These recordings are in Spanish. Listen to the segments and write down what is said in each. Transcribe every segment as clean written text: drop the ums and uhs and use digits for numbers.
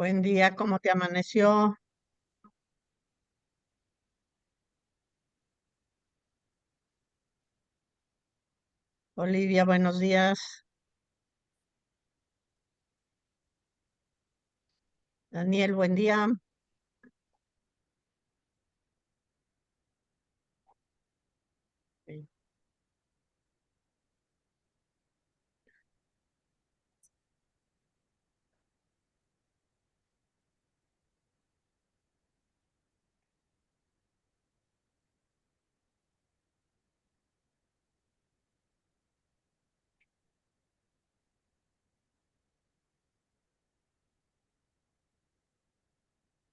Buen día, ¿cómo te amaneció? Olivia, buenos días. Daniel, buen día. Sí.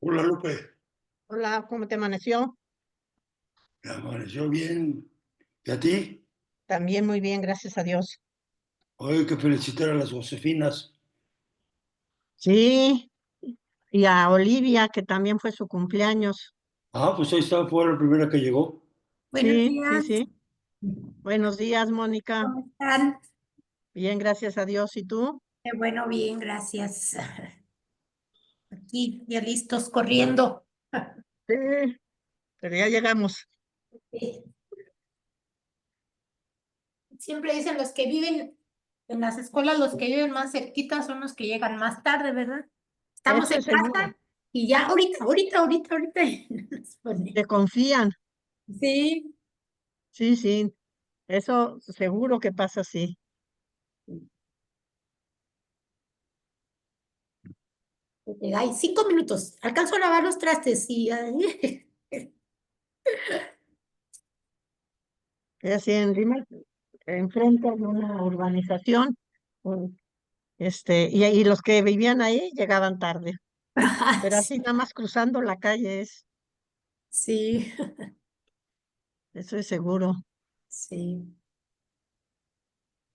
Hola Lupe, Hola, ¿cómo te amaneció? me amaneció bien. ¿Y a ti? También muy bien, gracias a Dios. Hoy hay que felicitar a las Josefinas. Sí, y a Olivia, que también fue su cumpleaños. Ah, pues ahí está, fue la primera que llegó. Buenos Sí, sí, días, sí. Buenos días, Mónica. ¿cómo están? Bien, gracias a Dios. ¿Y tú? Qué bueno, bien, gracias. Aquí ya listos corriendo. Sí, pero ya llegamos. Sí. Siempre dicen los que viven en las escuelas, los que viven más cerquita son los que llegan más tarde, ¿verdad? Estamos Eso en es seguro. casa y ya ahorita. Nos pone. Te confían. Sí, Sí, sí. Eso seguro que pasa así. hay 5 minutos. Alcanzo a lavar los trastes y Es así en Lima, enfrente de una urbanización. Y los que vivían ahí llegaban tarde, pero así nada más cruzando la calle sí, eso es seguro. sí.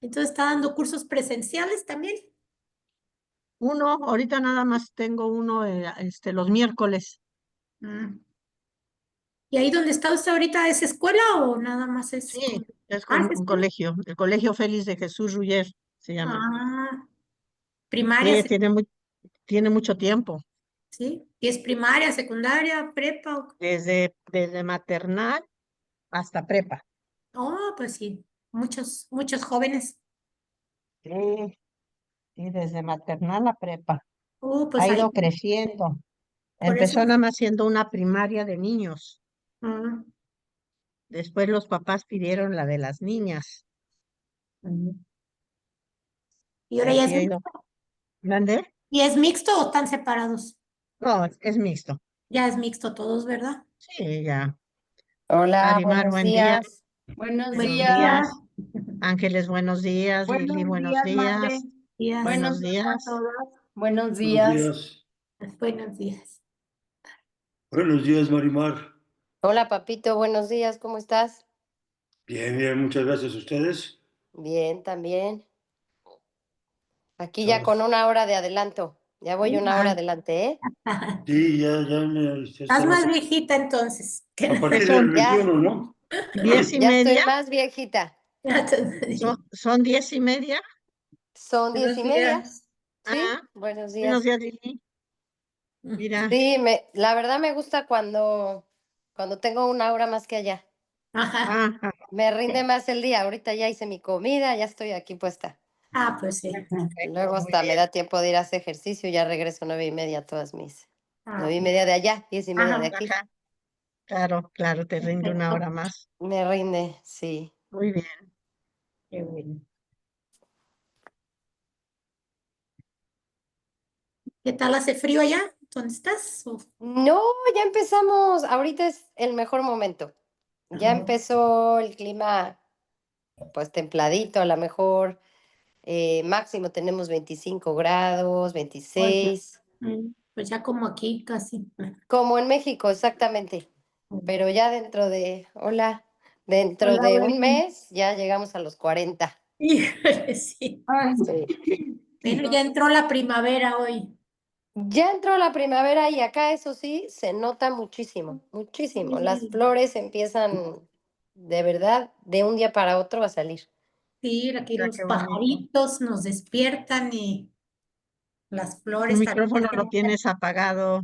Entonces está dando cursos presenciales también. Uno, ahorita nada más tengo uno, los miércoles. Mm. ¿Y ahí donde está usted ahorita es escuela o nada más es Sí, es Ah, con es un escuela. colegio, el Colegio Félix de Jesús Ruller se llama. Ah, primaria, Sí, tiene mucho tiempo, sí. ¿Y es primaria, secundaria, prepa? desde maternal hasta prepa. Oh, pues sí, muchos jóvenes. Sí, sí, desde maternal a prepa. Pues Ha ahí, ido creciendo. por eso. Empezó nada más siendo una primaria de niños. Ah, Después los papás pidieron la de las niñas. mm. ¿Y Y ahora ya así ha ido. ¿Mande? es mixto o están separados? No, es mixto. Ya es mixto todos, ¿verdad? Sí, ya. Hola, Marimar, buenos buen día. días. Buenos Buen Buenos días. día. días. Ángeles, buenos días. Lili, Buenos buenos días, madre. días. Días. Buenos Buenos días a días. todas. Buenos Buenos días. días. Buenos días. Buenos días, Marimar. Hola, papito, buenos días, ¿cómo estás? Bien, bien, muchas gracias a ustedes. Bien, también. Aquí ya con Estamos. una hora de adelanto. Ya voy una hora Ah, adelante, ¿eh? Sí, ya Estás estamos más viejita entonces. a ¿Qué partir del son? Ya, 21, ¿no? 10:30. ya estoy más viejita. ¿Son 10:30? Son diez Buenos y media. días. Sí, Ah, buenos buenos días. días, Lili. Mira, Sí, la verdad me gusta cuando tengo una hora más que allá. Ajá. ajá, Me rinde más el día. Ahorita ya hice mi comida, ya estoy aquí puesta. Pues sí. Luego perfecto, muy hasta me bien. da tiempo de ir a hacer ejercicio, ya regreso 9:30 a todas mis. Ah, 9:30 de allá, 10:30 de ajá. aquí. Ajá, claro, claro, te rinde una Perfecto. hora más. Me rinde, sí. Muy bien. Qué bueno. ¿Qué tal hace frío allá? ¿Dónde estás? No, ya empezamos. Ahorita es el mejor momento. Ya Ah, empezó el clima, pues templadito, a lo mejor. Máximo tenemos 25 grados, oye, 26. pues ya como aquí casi. Como en México, exactamente. Pero ya hola, dentro Hola, de un Belén. mes ya llegamos a los 40. Híjole, sí. Sí. Bueno, ya entró la primavera hoy. Ya entró la primavera y acá eso sí se nota muchísimo, muchísimo. Las Sí, flores empiezan de verdad de un día para otro a salir. sí, aquí Mira los qué bonito. pajaritos nos despiertan y las Tu flores micrófono lo también. tienes apagado,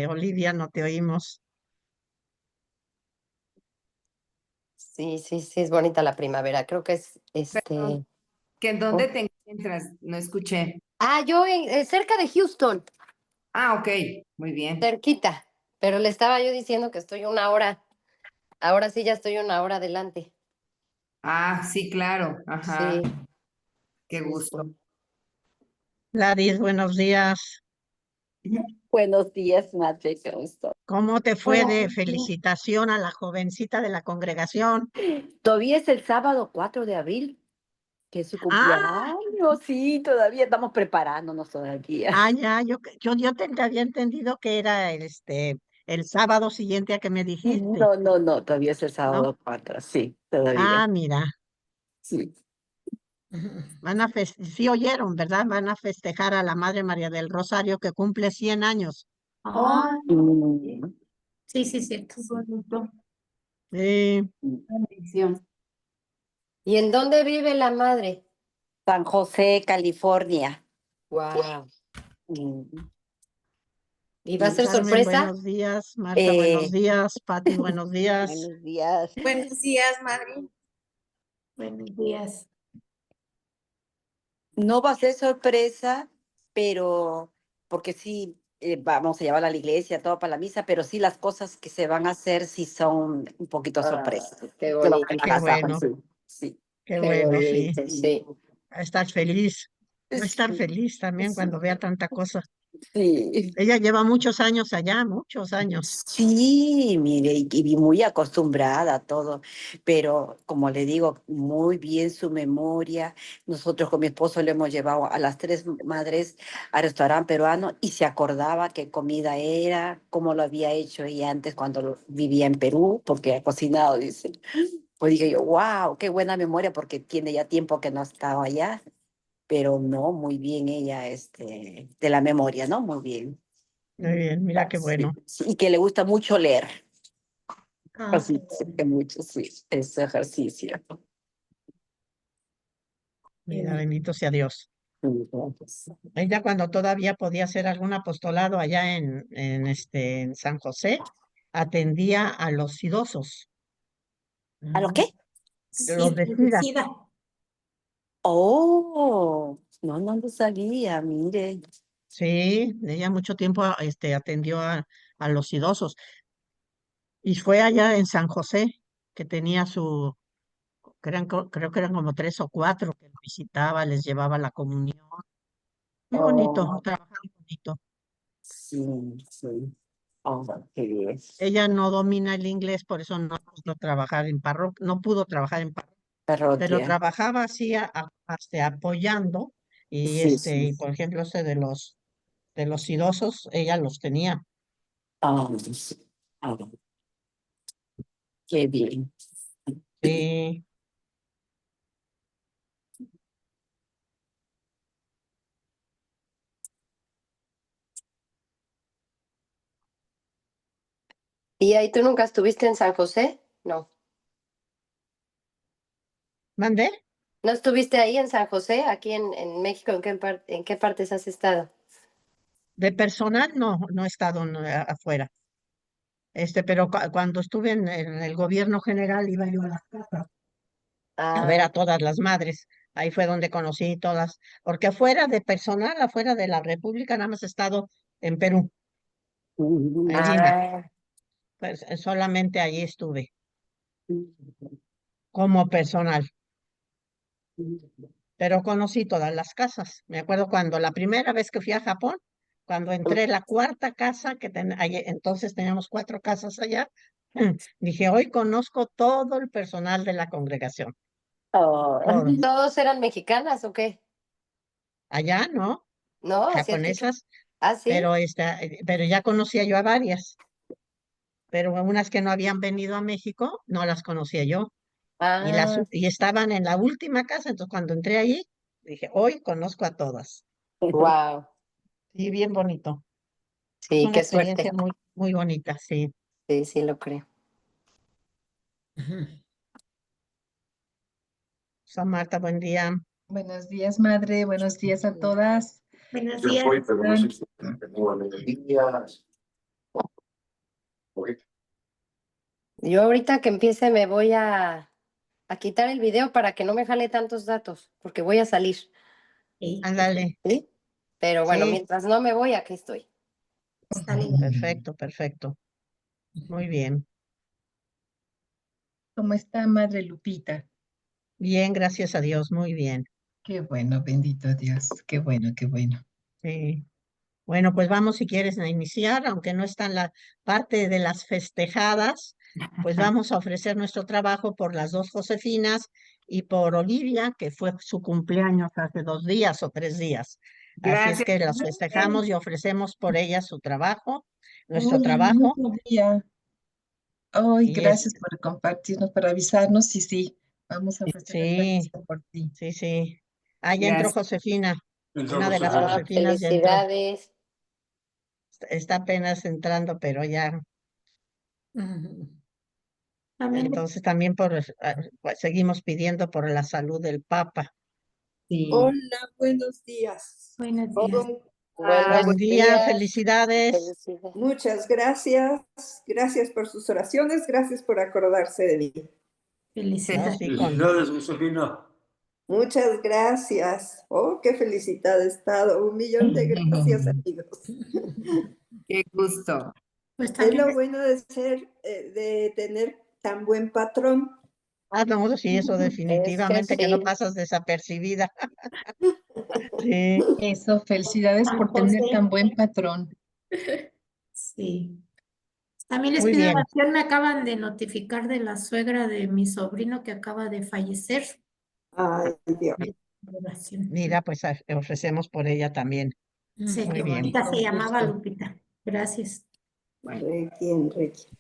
Olivia, no te oímos. Sí, sí, sí, es bonita la primavera. Creo que es Perdón, ¿que en dónde te encuentras? No escuché. Yo cerca de Houston, Ah, ok, muy bien. cerquita. Pero le estaba yo diciendo que estoy una hora. Ahora sí ya estoy una hora adelante. Ah, sí, claro. Ajá, Sí, qué sí, gusto. sí. Gladys, buenos días. Buenos días, Madre, ¿cómo estás? ¿Cómo te fue Hola. de felicitación a la jovencita de la congregación? Todavía es el sábado 4 de abril, que es su Ah, cumpleaños. Sí, todavía estamos preparándonos todavía. ya, yo te había entendido que era el sábado siguiente a que me dijiste, No, todavía es el ¿no? sábado 4, sí, todavía. Ah, mira. Sí. Ujú. Sí oyeron, ¿verdad? Van a festejar a la Madre María del Rosario que cumple 100 años. Oh, Mm, sí, sí, sí. Qué bonito. Sí, Bendición. ¿Y en dónde vive la madre? San José, California. Wow. Mm, ¿Y va a sí. ser Carmen, sorpresa? buenos días. Marta, buenos Eh, días. Pati, buenos días. buenos días. Buenos días, madre. Buenos días. No va a ser sorpresa, pero porque sí vamos a llevarla a la iglesia, todo para la misa, pero sí las cosas que se van a hacer sí son un poquito sorpresas. Qué Se van bonito, a Qué casar, bueno, sí. Sí. qué qué bueno, sí. bonito, sí. Va a estar feliz. Va a estar Sí, feliz también sí, cuando vea tanta cosa. sí. Ella lleva muchos años allá, muchos años. Sí, mire, y muy acostumbrada a todo, pero como le digo, muy bien su memoria. Nosotros con mi esposo le hemos llevado a las tres madres al restaurante peruano y se acordaba qué comida era, cómo lo había hecho ella antes cuando vivía en Perú, porque ha cocinado, dice. Pues dije yo, wow, qué buena memoria, porque tiene ya tiempo que no estaba allá, pero no, muy bien ella, de la memoria, ¿no? Muy bien. Muy bien, mira qué Sí, bueno. sí, y que le gusta mucho leer. Ah, Así que mucho, sí, ese ejercicio. Mira, bendito sea Dios. Sí, gracias. Ella cuando todavía podía hacer algún apostolado allá en San José, atendía a los idosos, ¿A lo qué? los sí, de SIDA. SIDA. Oh, no lo sabía, mire. Sí, ella mucho tiempo atendió a los idosos. Y fue allá en San José que tenía creo que eran como tres o cuatro que lo visitaba, les llevaba la comunión. Muy bonito, Oh, trabajaba bonito. sí, sí. Oh, qué bien. Ella no domina el inglés, por eso no pudo trabajar en parroquia, no pudo trabajar en parroquia, pero Parroquia. trabajaba así apoyando y Sí, sí. y por ejemplo de los idosos, ella los tenía. Oh, sí. Oh, qué bien. Sí, ¿Y ahí tú nunca estuviste en San José? No. ¿mandé? ¿No estuviste ahí en San José, aquí en México? ¿En qué partes has estado? De personal no he estado afuera. Pero cuando estuve en el gobierno general iba yo a las casas a ver Ah, a todas las madres. Ahí fue donde conocí todas, porque afuera de personal, afuera de la República, nada más he estado en Perú, en Lima. ah, Pues solamente allí estuve como personal, pero conocí todas las casas. Me acuerdo cuando la primera vez que fui a Japón, cuando entré la cuarta casa, entonces teníamos cuatro casas allá, dije, hoy conozco todo el personal de la congregación, Oh, todos. ¿todos eran mexicanas o qué? Allá, ¿no? ¿No? Asiáticas. Japonesas, Ah, sí. pero ya conocía yo a varias, pero unas que no habían venido a México, no las conocía yo. Ah, Y estaban en la última casa, entonces cuando entré allí, dije, hoy conozco a todas. wow. Sí, bien bonito. Es Sí, una qué suerte. experiencia muy, muy bonita, sí. Sí, sí, lo creo. Ujú. San Marta, buen día. Buenos días, madre. Buenos días a todas. Buenos Yo días. soy, pero no sé si tengo días. Ok. Yo ahorita que empiece me voy a quitar el video para que no me jale tantos datos, porque voy a salir, Sí, Ándale. ¿sí? Pero bueno, Sí. mientras no me voy, aquí estoy. está bien. Perfecto, perfecto. Muy bien. ¿Cómo está, Madre Lupita? Bien, gracias a Dios, muy bien. Qué bueno, bendito Dios. Qué bueno, qué bueno. Sí. Bueno, pues vamos si quieres a iniciar, aunque no está en la parte de las festejadas, pues vamos a ofrecer nuestro trabajo por las dos Josefinas y por Olivia, que fue su cumpleaños hace 2 días o 3 días. Así es Gracias. que las festejamos y ofrecemos por ellas su trabajo, nuestro Ay, trabajo, no sabía. Ay, y gracias por compartirnos, por avisarnos. Sí, sí, vamos a ofrecer esta sí, lista por ti. sí, sí. Ah, ya entró Gracias. Josefina, Entró una de las Josefina. Josefinas ya entró, Felicidades. está apenas entrando, pero ya. Ujú. También, Entonces también pues, seguimos pidiendo por la salud del Papa. Sí. Hola, buenos días. buenos días. Buenos Buen día, días. felicidades. Felicidades. Muchas gracias. Gracias por sus oraciones. Gracias por acordarse de mí. No, Felicidades. sí, con, Felicidades, Josefina. Muchas gracias. Oh, qué felicidad he estado. 1 millón de gracias, amigos. Qué gusto. Pues Es también lo bueno de tener tan buen patrón. no, sí, eso Es que definitivamente que no sí. pasas desapercibida. Sí, Eso, felicidades por tener José. tan buen patrón. Sí. También les muy pido bien. oración, me acaban de notificar de la suegra de mi sobrino que acaba de fallecer. Ay, Dios. Oración. Mira, pues ofrecemos por ella también. Sí, Muy bien, Lupita se Con llamaba gusto. Lupita. Gracias. Requiem, requiem.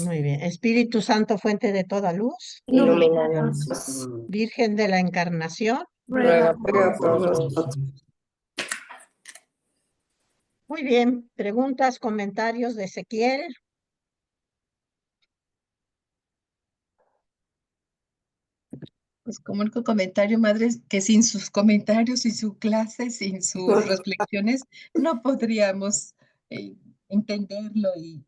muy bien. Espíritu Santo, fuente de toda luz, Ilumínanos. Virgen de la Encarnación. Ruega Ruega por Ruega por nosotros. nosotros. Muy bien. Preguntas, comentarios de Ezequiel. Pues como único comentario, madre, es que sin sus comentarios, sin su clase, sin sus reflexiones, no podríamos entenderlo y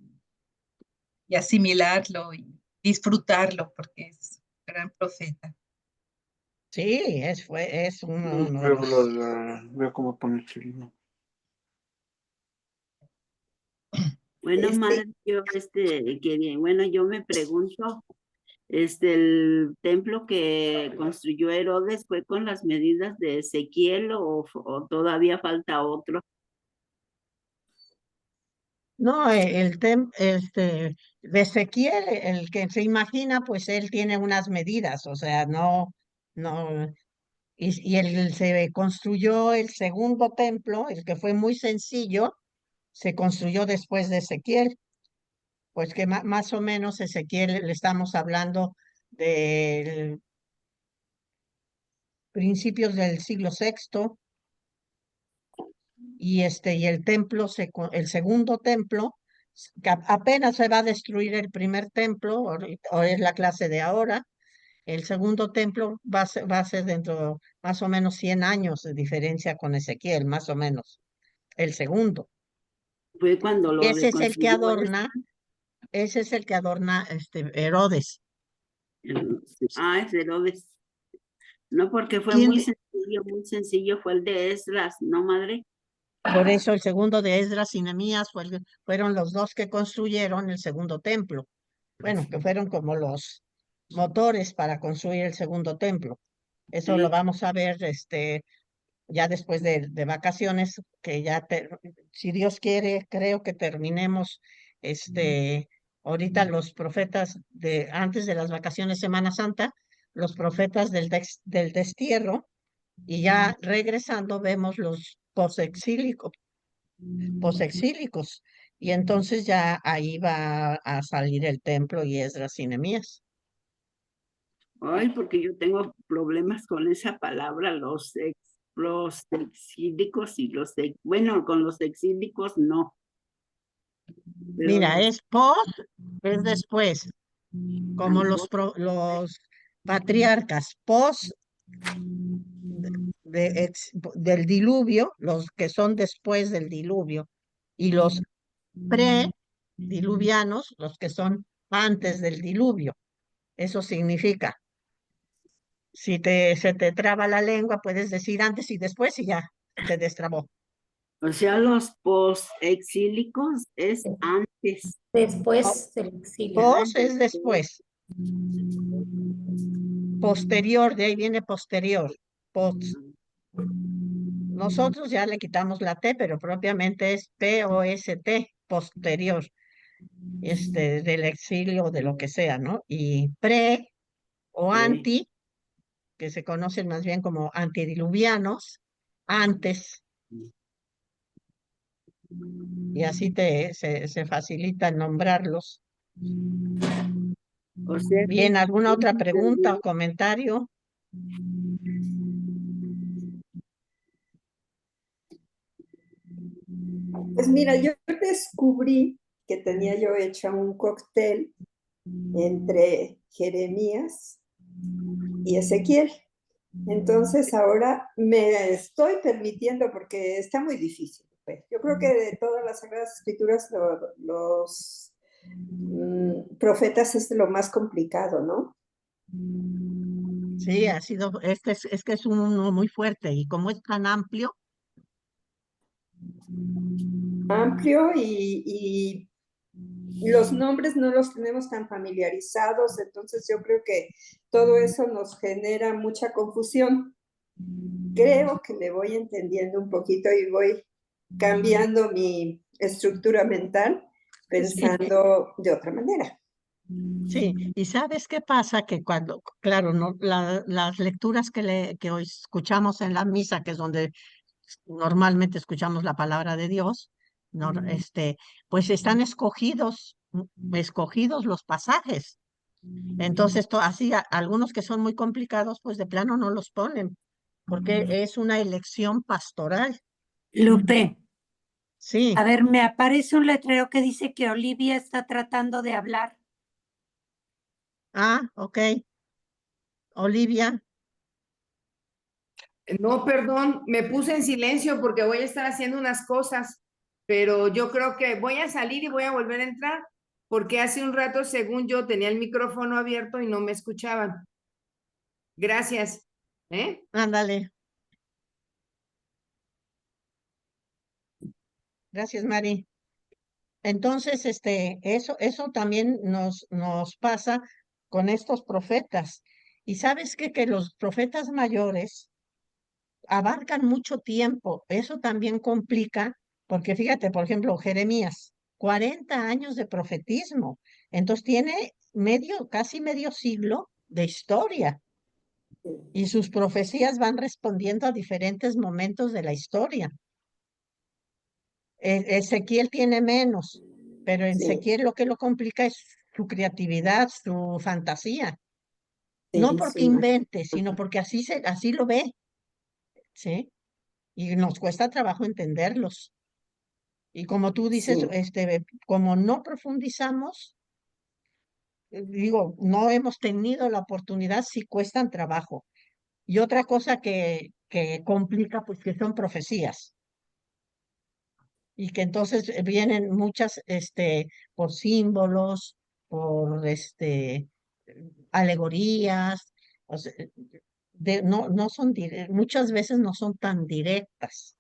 asimilarlo y disfrutarlo, porque es un gran profeta. Sí, es uno de los... Veo cómo pone el chileno. Bueno, Este, madre, bueno, yo me pregunto, el templo que construyó Herodes fue con las medidas de Ezequiel o todavía falta otro. No, de Ezequiel, el que se imagina, pues él tiene unas medidas, o sea, no, y él se construyó el segundo templo, el que fue muy sencillo, se construyó después de Ezequiel, pues que más o menos Ezequiel le estamos hablando de principios del siglo VI, y el templo, el segundo templo, que apenas se va a destruir el primer templo, o es la clase de ahora, el segundo templo va a ser dentro más o menos 100 años de diferencia con Ezequiel, más o menos, el segundo. Fue cuando Y lo reconstruyó ese es el que adorna Herodes. es Herodes. No, porque fue ¿Quién? muy sencillo, fue el de Esdras, ¿no, madre? Por eso el segundo de Esdras y Nehemías fueron los dos que construyeron el segundo templo. Bueno, que fueron como los motores para construir el segundo templo. Eso lo Sí. vamos a ver ya después de vacaciones, que si Dios quiere, creo que terminemos ahorita los profetas antes de las vacaciones Semana Santa, los profetas del destierro, y ya regresando vemos los posexílicos, y entonces ya ahí va a salir el templo y Esdras y Nehemías. Ay, porque yo tengo problemas con esa palabra, los exílicos y bueno, con los exílicos no. Pero Mira, es después, como los patriarcas, del diluvio, los que son después del diluvio, y los prediluvianos, los que son antes del diluvio. Eso significa, si se te traba la lengua, puedes decir antes y después y ya te destrabó. O sea, los post-exílicos es antes. Después del exilio. Pos es después. Posterior, de ahí viene posterior. Post. Nosotros ya le quitamos la T, pero propiamente es P-O-S-T, posterior, del exilio, de lo que sea, ¿no? Y pre o Sí. anti, que se conocen más bien como antidiluvianos, antes, y así se facilita nombrarlos. O sea que Bien, ¿alguna otra sí pregunta o entendió. comentario? Pues mira, yo descubrí que tenía yo hecho un cóctel entre Jeremías y Ezequiel. Entonces ahora me estoy permitiendo, porque está muy difícil. Pues. Yo creo que de todas las Sagradas Escrituras, los profetas es lo más complicado, ¿no? Sí, ha sido, es que es uno muy fuerte y como es tan amplio, Amplio y los nombres no los tenemos tan familiarizados, entonces yo creo que todo eso nos genera mucha confusión. Creo que le voy entendiendo un poquito y voy cambiando mi estructura mental pensando de otra manera. sí, y ¿sabes qué pasa? Que cuando, claro, no, las lecturas que hoy escuchamos en la misa, que es donde normalmente escuchamos la palabra de Dios, no, pues están escogidos los pasajes. Entonces, así, algunos que son muy complicados, pues de plano no los ponen, porque es una elección pastoral. Lupe, Sí, a ver, me aparece un letrero que dice que Olivia está tratando de hablar. ok. Olivia, No, perdón, me puse en silencio porque voy a estar haciendo unas cosas, pero yo creo que voy a salir y voy a volver a entrar porque hace un rato, según yo, tenía el micrófono abierto y no me escuchaban. Gracias. ándale. Gracias, Mari. Entonces, eso también nos pasa con estos profetas. Y sabes qué? Que los profetas mayores abarcan mucho tiempo. Eso también complica, porque fíjate, por ejemplo, Jeremías, 40 años de profetismo. Entonces tiene casi medio siglo de historia. Y sus profecías van respondiendo a diferentes momentos de la historia. Ezequiel tiene menos, pero en Sí, Ezequiel lo que lo complica es su creatividad, su fantasía. No sí, porque sí. invente, sino porque así lo ve, ¿sí? Y nos cuesta trabajo entenderlos. Y como tú dices, Sí. como no profundizamos, digo, no hemos tenido la oportunidad, sí cuestan trabajo. Y otra cosa que complica, pues que son profecías. Y que entonces vienen muchas, por símbolos, por, alegorías, o sea, no son, muchas veces no son tan directas,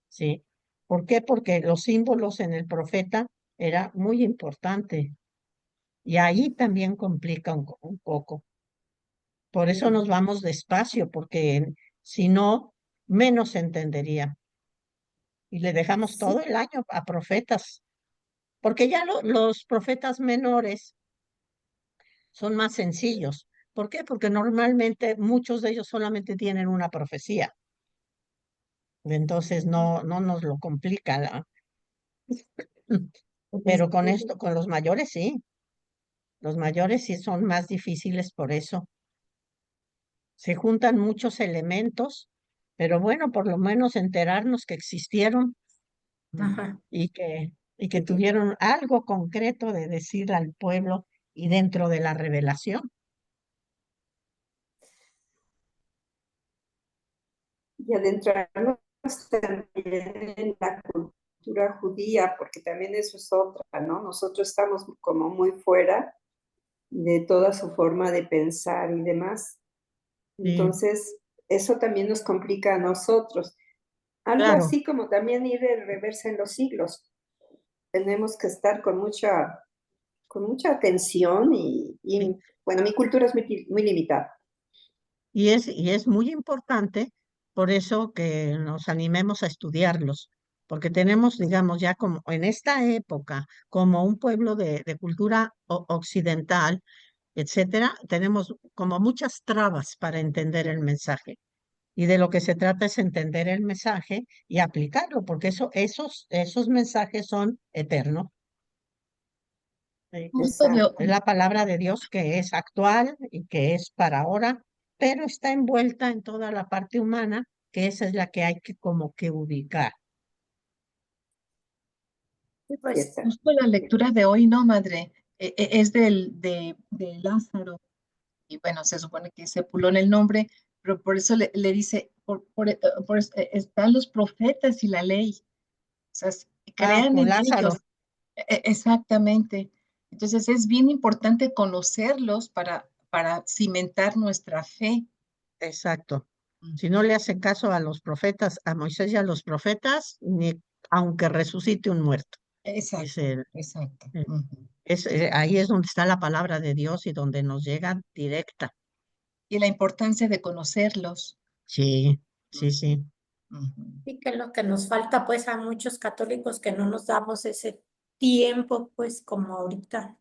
¿sí? ¿Por qué? Porque los símbolos en el profeta era muy importante y ahí también complica un poco. Por eso nos vamos despacio, porque si no, menos se entendería. Y le dejamos todo el año a profetas. Porque ya los profetas menores son más sencillos. ¿Por qué? Porque normalmente muchos de ellos solamente tienen una profecía. Entonces no nos lo complica. Pero con esto, con los mayores sí. Los mayores sí son más difíciles por eso. Se juntan muchos elementos, pero bueno, por lo menos enterarnos que existieron Ajá. y que tuvieron algo concreto de decir al pueblo y dentro de la revelación. y adentrarnos también en la cultura judía, porque también eso es otra, ¿no? Nosotros estamos como muy fuera de toda su forma de pensar y demás. Sí, Entonces, eso también nos complica a nosotros. Algo claro. así como también ir en reversa en los siglos. Tenemos que estar con mucha atención y, bueno, mi cultura es muy limitada. Y es muy importante por eso que nos animemos a estudiarlos, porque tenemos, digamos, ya como en esta época, como un pueblo de cultura occidental, etcétera, tenemos como muchas trabas para entender el mensaje. Y de lo que se trata es entender el mensaje y aplicarlo, porque esos mensajes son eternos. Sí. Justo Exacto. Es la palabra de Dios que es actual y que es para ahora, pero está envuelta en toda la parte humana, que esa es la que hay que como que ubicar. Sí, pues, Exacto. justo la lectura de hoy, ¿no, madre? Es de Lázaro. Y bueno, se supone que se puló en el nombre, pero por eso le dice, están los profetas y la ley. O sea, Ah, crean con en Lázaro, ellos. Exactamente. Entonces es bien importante conocerlos para cimentar nuestra fe. exacto. Mm. Si no le hace caso a los profetas, a Moisés y a los profetas, ni aunque resucite un muerto. Exacto, Dice, exacto. eh, Ujú. ahí es donde está la palabra de Dios y donde nos llega directa. Y la importancia de conocerlos. Sí, sí, sí. Ujú. sí que es lo que nos falta pues a muchos católicos que no nos damos ese tiempo pues como ahorita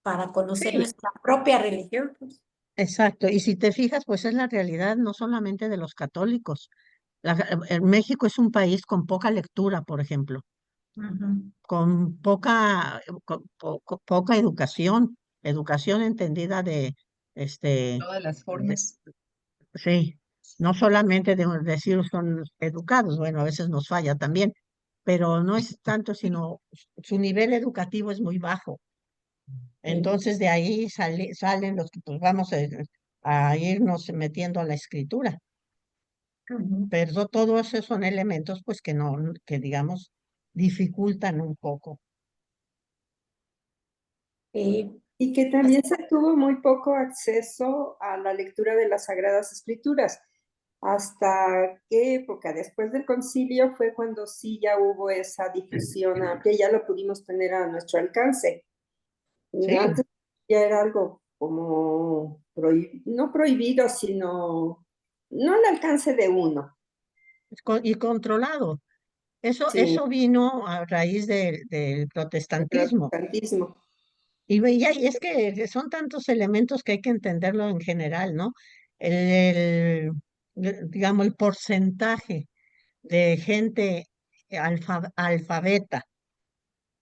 para conocer Sí, nuestra propia religión, pues. exacto. Y si te fijas, pues es la realidad no solamente de los católicos. México es un país con poca lectura, por ejemplo, Ujú. con poca educación, educación entendida este, Todas las de- formas. sí, no solamente de decir son educados, bueno, a veces nos falla también, pero no es tanto, sino su nivel educativo es muy bajo. Entonces de ahí salen los que pues vamos a irnos metiendo a la escritura. Ujú. Pero todos esos son elementos pues que no, que digamos, dificultan un poco. Sí, Y que también se tuvo muy poco acceso a la lectura de las Sagradas Escrituras. ¿Hasta qué época? Después del concilio fue cuando sí ya hubo esa difusión amplia, ya lo pudimos tener a nuestro alcance. Sí, Antes ya era algo como no prohibido, sino no al alcance de uno. y controlado. Sí, Eso vino a raíz del el protestantismo. protestantismo. Y es que son tantos elementos que hay que entenderlo en general, ¿no? El, digamos, el porcentaje de gente alfabeta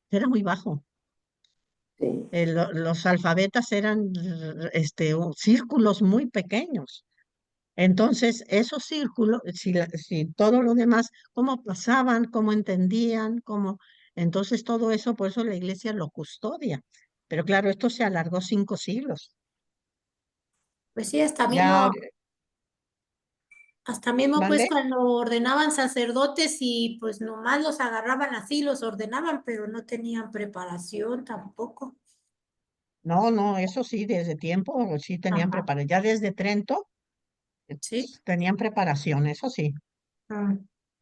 era muy bajo. Sí, Los alfabetas eran círculos muy pequeños. Entonces, esos círculos, si todo lo demás, cómo pasaban, cómo entendían, entonces todo eso, por eso la iglesia lo custodia. Pero claro, esto se alargó 5 siglos. pues sí, hasta Ya, mismo, hasta mismo pues ¿mande? cuando ordenaban sacerdotes y pues nomás los agarraban así, los ordenaban, pero no tenían preparación tampoco. No, no, eso sí, desde tiempo, sí tenían Ajá, preparación. Ya desde Trento sí. tenían preparación, eso sí. Ah,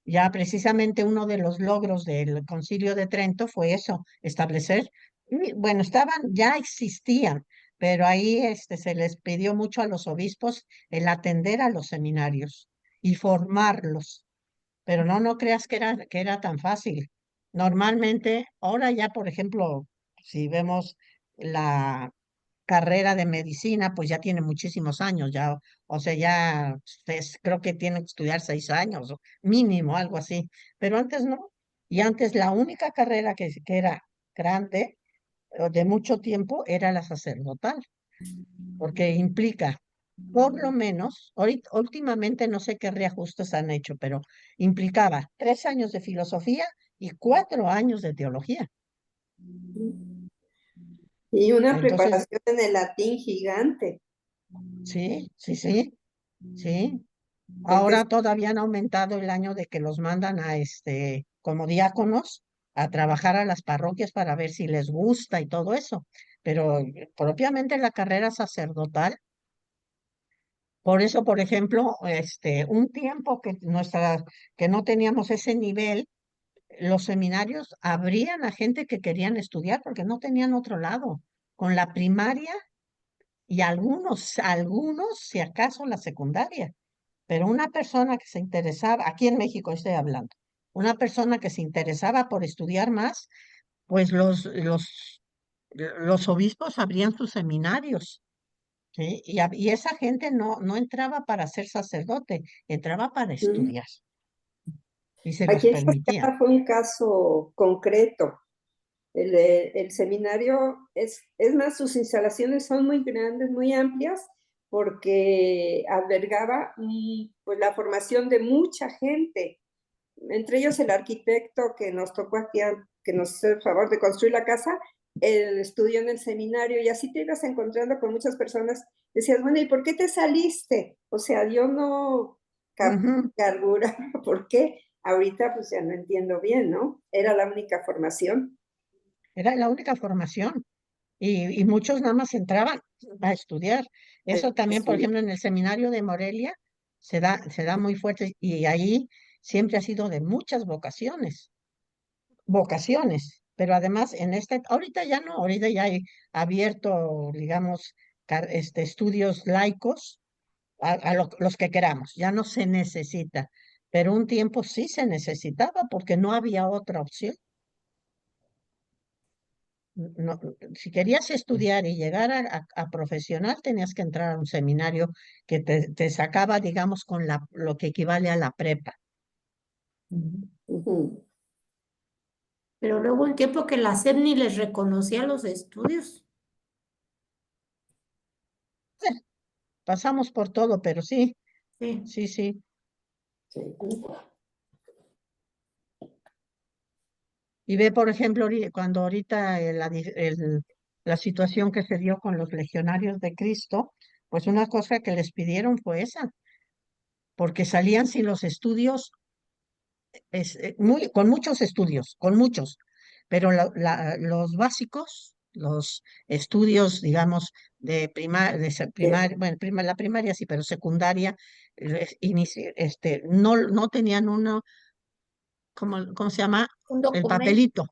Ya precisamente uno de los logros del Concilio de Trento fue eso, establecer, bueno, ya existían, pero ahí se les pidió mucho a los obispos el atender a los seminarios y formarlos. Pero no creas que era tan fácil. Normalmente, ahora ya, por ejemplo, si vemos la carrera de medicina, pues ya tiene muchísimos años, ya, o sea, ya creo que tiene que estudiar 6 años, o mínimo, algo así, pero antes no, y antes la única carrera que era grande, o de mucho tiempo, era la sacerdotal, porque implica, por lo menos, ahorita, últimamente no sé qué reajustes han hecho, pero implicaba 3 años de filosofía y 4 años de teología. y una Entonces, preparación en el latín gigante. sí, sí, sí, sí. Ahora todavía han aumentado el año de que los mandan a como diáconos a trabajar a las parroquias para ver si les gusta y todo eso. Pero propiamente la carrera sacerdotal, por eso, por ejemplo, un tiempo que no teníamos ese nivel, los seminarios abrían a gente que querían estudiar porque no tenían otro lado. Con la primaria y algunos, si acaso, la secundaria. Pero una persona que se interesaba, aquí en México estoy hablando, una persona que se interesaba por estudiar más, pues los obispos abrían sus seminarios, ¿sí? Y esa gente no entraba para ser sacerdote, entraba para estudiar y se los Aquí en permitían. Tlaxcala fue un caso concreto. El seminario es más, sus instalaciones son muy grandes, muy amplias, porque albergaba pues, la formación de mucha gente, entre ellos el arquitecto que nos tocó aquí, que nos hizo el favor de construir la casa, él estudió en el seminario y así te ibas encontrando con muchas personas. Decías, bueno, ¿y por qué te saliste? O sea, yo no carburaba, ¿por qué? Ahorita pues ya no entiendo bien, ¿no? Era la única formación. Era la única formación. Y muchos nada más entraban a estudiar. Eso también, por ejemplo, en el seminario de Morelia se da muy fuerte y ahí siempre ha sido de muchas vocaciones, pero además ahorita ya no, ahorita ya hay abierto, digamos, estudios laicos los que queramos, ya no se necesita, pero un tiempo sí se necesitaba porque no había otra opción. No, si querías estudiar y llegar a profesional, tenías que entrar a un seminario que te sacaba, digamos, con lo que equivale a la prepa. Pero luego un tiempo que la SEP ni les reconocía los estudios. Pasamos por todo, pero sí, Sí. sí, sí. Y ve, por ejemplo, cuando ahorita la situación que se dio con los legionarios de Cristo, pues una cosa que les pidieron fue esa, porque salían sin los estudios, con muchos estudios, con muchos, pero los básicos, los estudios, digamos, de primaria, bueno, la primaria sí, pero secundaria, no tenían ¿cómo se llama? Un El documento. papelito,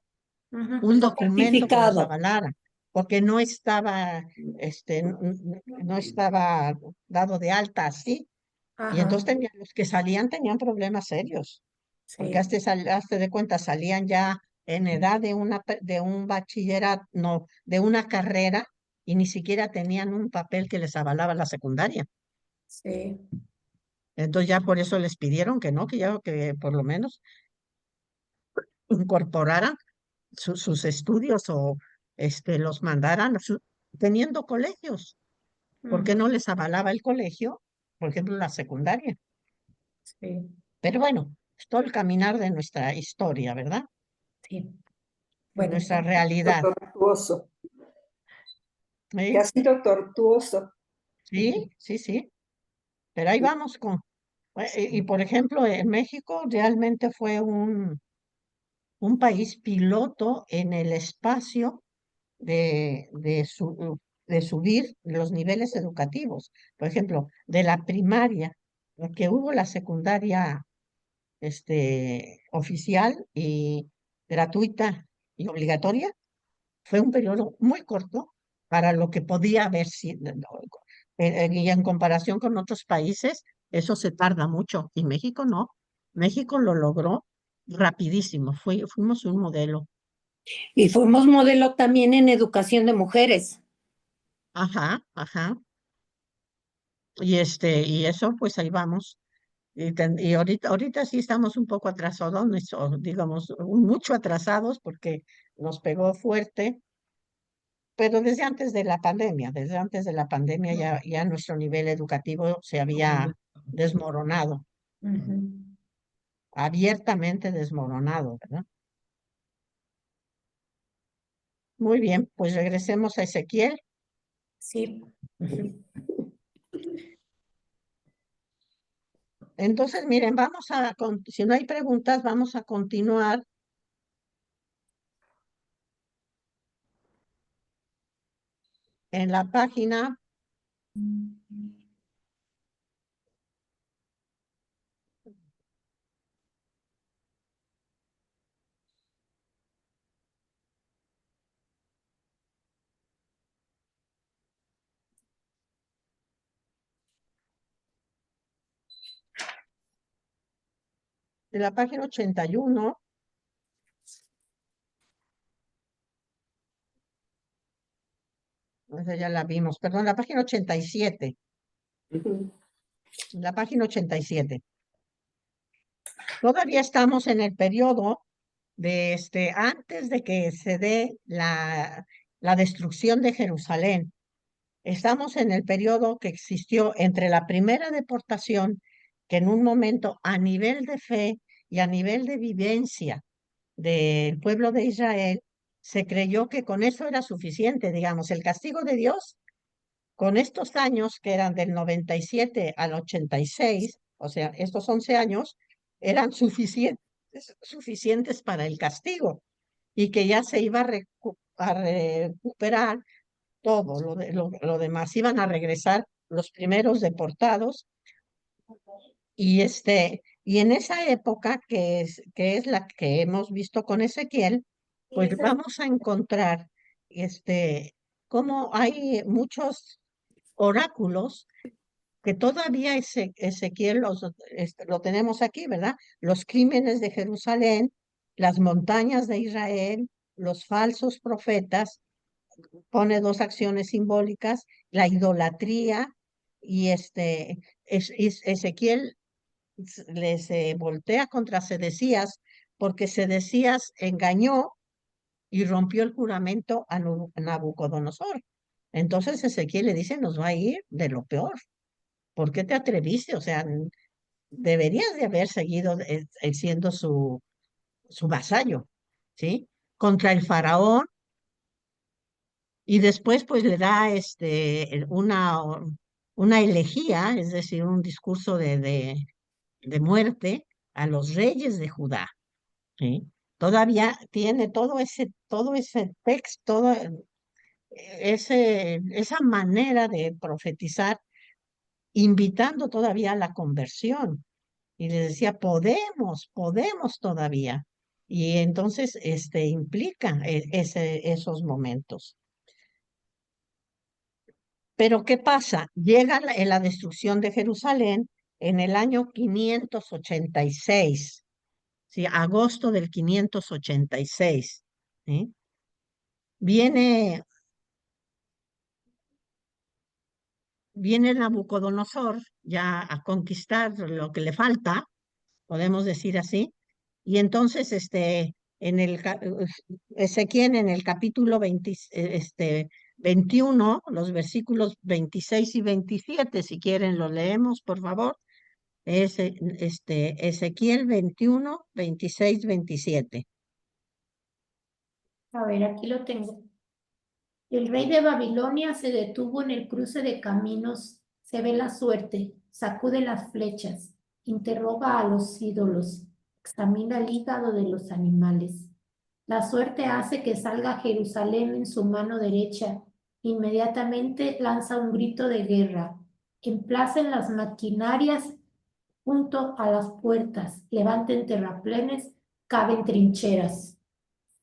un documento que los Certificado. avalara, porque no estaba, no estaba dado de alta así, y entonces Ajá. los que salían tenían problemas serios, porque Sí. hazte de cuenta, salían ya en edad de un bachillerato, no, de una carrera, y ni siquiera tenían un papel que les avalaba la secundaria. Sí. Entonces ya por eso les pidieron que no, que por lo menos incorporaran sus estudios o los mandaran teniendo colegios, porque no les avalaba el colegio, por ejemplo, la secundaria. Sí. Pero bueno, es todo el caminar de nuestra historia, ¿verdad? Sí. Bueno, Nuestra realidad. Tortuoso. ¿Sí? Que ha sido tortuoso. Sí, sí, sí. Pero ahí vamos y por ejemplo, en México realmente fue un país piloto en el espacio de subir los niveles educativos. Por ejemplo, de la primaria, que hubo la secundaria oficial y gratuita y obligatoria, fue un periodo muy corto para lo que podía haber sido. Y en comparación con otros países, eso se tarda mucho. Y México no. México lo logró rapidísimo. Fuimos un modelo. Y fuimos modelo también en educación de mujeres. Ajá, ajá. Y eso, pues ahí vamos. Y ahorita sí estamos un poco atrasados, o digamos, mucho atrasados porque nos pegó fuerte, pero desde antes de la pandemia ya nuestro nivel educativo se había desmoronado, abiertamente desmoronado, ¿verdad? Muy bien, pues regresemos a Ezequiel. Sí. Entonces, miren, si no hay preguntas, vamos a continuar. En la página de la página 81, esa ya la vimos, perdón, la página 87, la página 87. Todavía estamos en el periodo de antes de que se dé la destrucción de Jerusalén. Estamos en el periodo que existió entre la primera deportación, que en un momento a nivel de fe y a nivel de vivencia del pueblo de Israel, se creyó que con eso era suficiente, digamos, el castigo de Dios, con estos años que eran del 97 al 86, o sea, estos 11 años, eran suficientes para el castigo y que ya se iba a recuperar todo, lo demás, iban a regresar los primeros deportados y en esa época que es la que hemos visto con Ezequiel, pues vamos a encontrar cómo hay muchos oráculos que todavía Ezequiel lo tenemos aquí, ¿verdad? Los crímenes de Jerusalén, las montañas de Israel, los falsos profetas, pone dos acciones simbólicas, la idolatría y Ezequiel les voltea contra Sedecías porque Sedecías engañó y rompió el juramento a Nabucodonosor. Entonces Ezequiel le dice, nos va a ir de lo peor. ¿Por qué te atreviste? O sea, deberías de haber seguido siendo su vasallo, ¿sí? Contra el faraón, y después pues le da una elegía, es decir, un discurso de muerte a los reyes de Judá, ¿sí? Todavía tiene todo ese texto, esa manera de profetizar, invitando todavía a la conversión. Y les decía, podemos todavía. Y entonces implica esos momentos. Pero ¿qué pasa? Llega la destrucción de Jerusalén en el año 586, ¿sí? Agosto del 586, ¿sí? Viene Nabucodonosor ya a conquistar lo que le falta, podemos decir así, y entonces Ezequiel en el capítulo 21, los versículos 26 y 27, si quieren lo leemos, por favor. Ezequiel 21, 26, 27. A ver, aquí lo tengo. El rey de Babilonia se detuvo en el cruce de caminos, se ve la suerte, sacude las flechas, interroga a los ídolos, examina el hígado de los animales. La suerte hace que salga Jerusalén en su mano derecha. Inmediatamente lanza un grito de guerra. Emplacen las maquinarias junto a las puertas, levanten terraplenes, caven trincheras.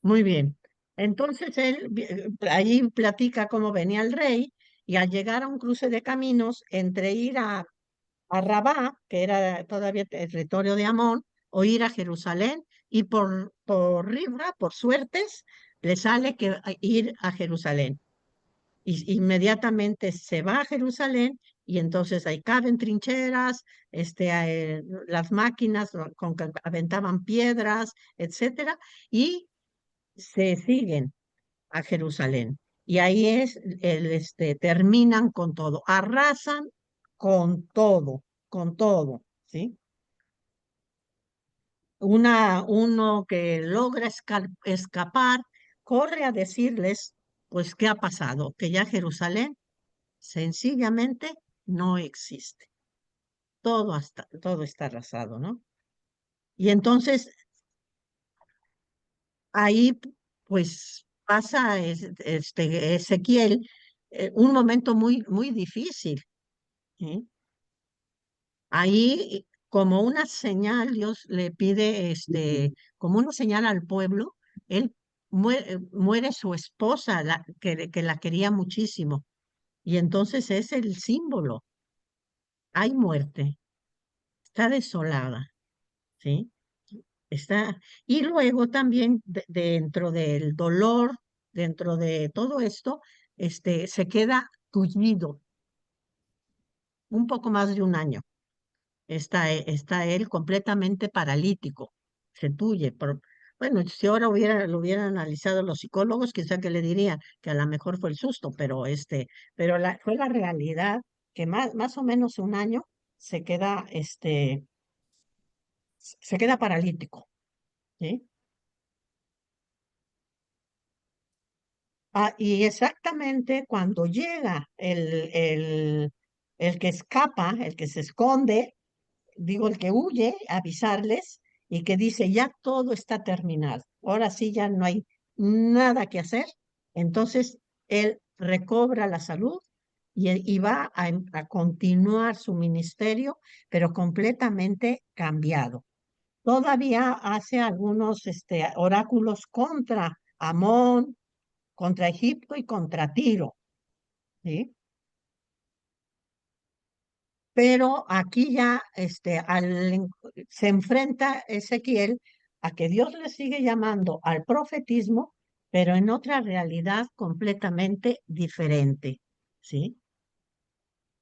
Muy bien. Entonces él ahí platica cómo venía el rey y al llegar a un cruce de caminos entre ir a Rabá, que era todavía territorio de Amón, o ir a Jerusalén, y por Ribla, por suertes, le sale que ir a Jerusalén. Y inmediatamente se va a Jerusalén y entonces ahí caben trincheras, las máquinas con que aventaban piedras, etcétera, y se siguen a Jerusalén. Y ahí terminan con todo, arrasan con todo, ¿sí? Uno que logra escapar, corre a decirles, pues, ¿qué ha pasado? Que ya Jerusalén sencillamente no existe. todo está arrasado, ¿no? Y entonces ahí pues pasa Ezequiel un momento muy, muy difícil, ¿sí? Ahí, como una señal, Dios le pide, como una señal al pueblo, él muere su esposa, que la quería muchísimo, y entonces es el símbolo. Hay muerte, está desolada, ¿sí? Está, y luego también dentro del dolor, dentro de todo esto, se queda tullido un poco más de un año. Está él completamente paralítico, se tuye. Bueno, si ahora lo hubieran analizado los psicólogos, quizá que le dirían que a lo mejor fue el susto, pero fue la realidad que más o menos un año se queda, se queda paralítico, ¿sí? Y exactamente cuando llega el que escapa, el que se esconde, digo, el que huye, avisarles y que dice, ya todo está terminado, ahora sí ya no hay nada que hacer. Entonces, él recobra la salud y va a continuar su ministerio, pero completamente cambiado. Todavía hace algunos oráculos contra Amón, contra Egipto y contra Tiro, ¿sí? Pero aquí ya se enfrenta Ezequiel a que Dios le sigue llamando al profetismo, pero en otra realidad completamente diferente, ¿sí?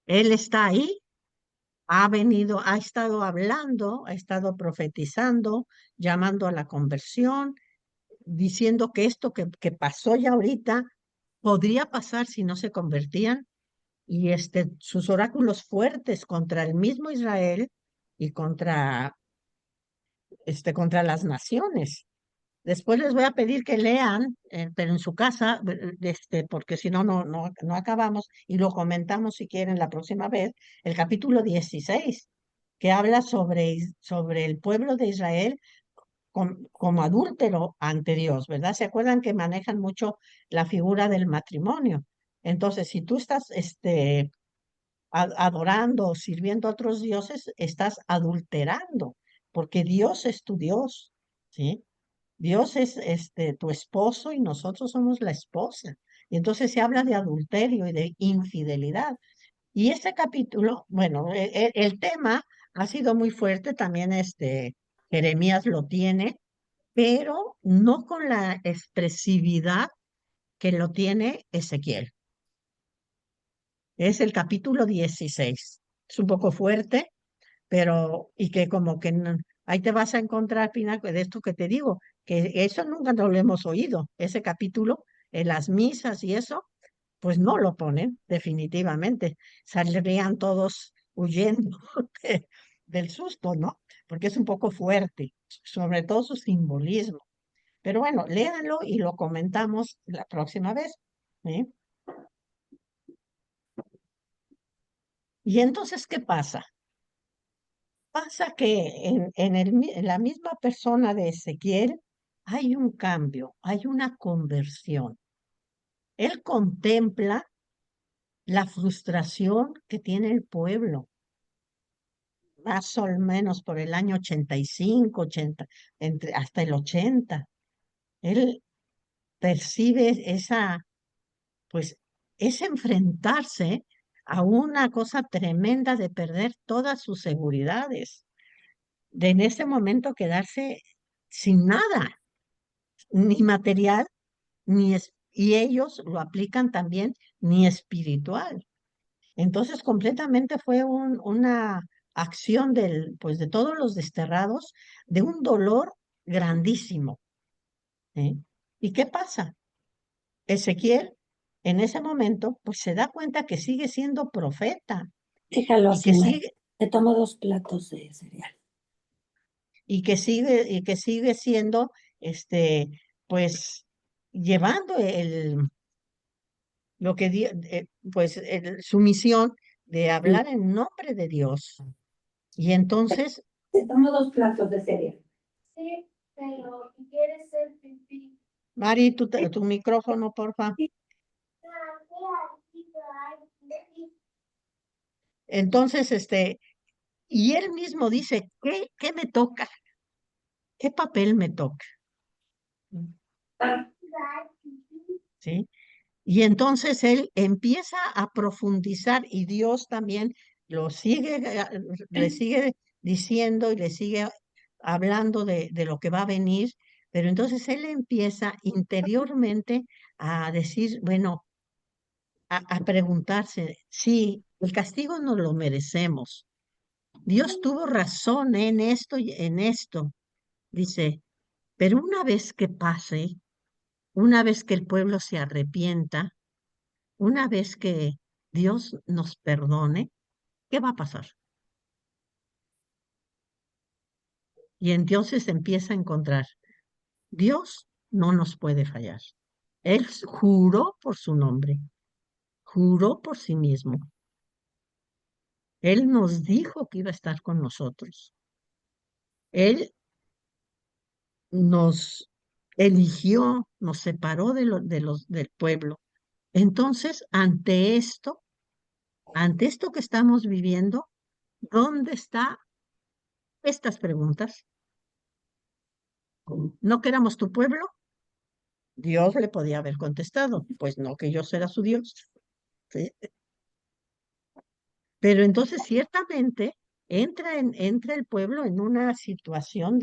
Él está ahí, ha estado hablando, ha estado profetizando, llamando a la conversión, diciendo que esto que pasó ya ahorita podría pasar si no se convertían, y sus oráculos fuertes contra el mismo Israel y contra las naciones. Después les voy a pedir que lean, pero en su casa, porque si no, no acabamos, y lo comentamos si quieren la próxima vez, el capítulo 16, que habla sobre el pueblo de Israel como adúltero ante Dios, ¿verdad? ¿Se acuerdan que manejan mucho la figura del matrimonio? Entonces, si tú estás adorando o sirviendo a otros dioses, estás adulterando, porque Dios es tu Dios, ¿sí? Dios es tu esposo y nosotros somos la esposa. Y entonces se habla de adulterio y de infidelidad. Y este capítulo, bueno, el tema ha sido muy fuerte, también Jeremías lo tiene, pero no con la expresividad que lo tiene Ezequiel. Es el capítulo 16. Es un poco fuerte, pero, y que como que ahí te vas a encontrar, Pina, de esto que te digo, que eso nunca no lo hemos oído, ese capítulo, en las misas y eso, pues no lo ponen, definitivamente. Saldrían todos huyendo del susto, ¿no? Porque es un poco fuerte, sobre todo su simbolismo. Pero bueno, léanlo y lo comentamos la próxima vez, ¿sí? Y entonces, ¿qué pasa? Pasa que en la misma persona de Ezequiel hay un cambio, hay una conversión. Él contempla la frustración que tiene el pueblo, más o menos por el año 85, 80, hasta el 80. Él percibe pues, es enfrentarse a una cosa tremenda de perder todas sus seguridades, de en ese momento quedarse sin nada, ni material, y ellos lo aplican también, ni espiritual. Entonces, completamente fue una acción pues, de todos los desterrados, de un dolor grandísimo, ¿eh? ¿Y qué pasa? Ezequiel, en ese momento, pues se da cuenta que sigue siendo profeta Déjalo y así, que Mari. sigue, Te tomo 2 platos de cereal. y que sigue siendo, pues, llevando lo que, pues, su misión de hablar en nombre de Dios. Y entonces, Te tomo 2 platos de cereal. Sí, pero ¿quieres ser pipí? Mari, tu micrófono, porfa. Entonces, y él mismo dice, ¿qué me toca? ¿Qué papel me toca? ¿Sí? Y entonces él empieza a profundizar y Dios también lo sigue, le sigue diciendo y le sigue hablando de lo que va a venir, pero entonces él empieza interiormente a decir, bueno, a preguntarse, sí, el castigo no lo merecemos. Dios tuvo razón en esto y en esto, dice, pero una vez que pase, una vez que el pueblo se arrepienta, una vez que Dios nos perdone, ¿qué va a pasar? Y entonces empieza a encontrar, Dios no nos puede fallar. Él juró por su nombre, juró por sí mismo. Él nos dijo que iba a estar con nosotros. Él nos eligió, nos separó del pueblo. Entonces, ante esto que estamos viviendo, ¿dónde están estas preguntas? ¿No que éramos tu pueblo? Dios le podía haber contestado, pues no, que yo será su Dios. ¿Sí? Pero entonces ciertamente entra el pueblo en una situación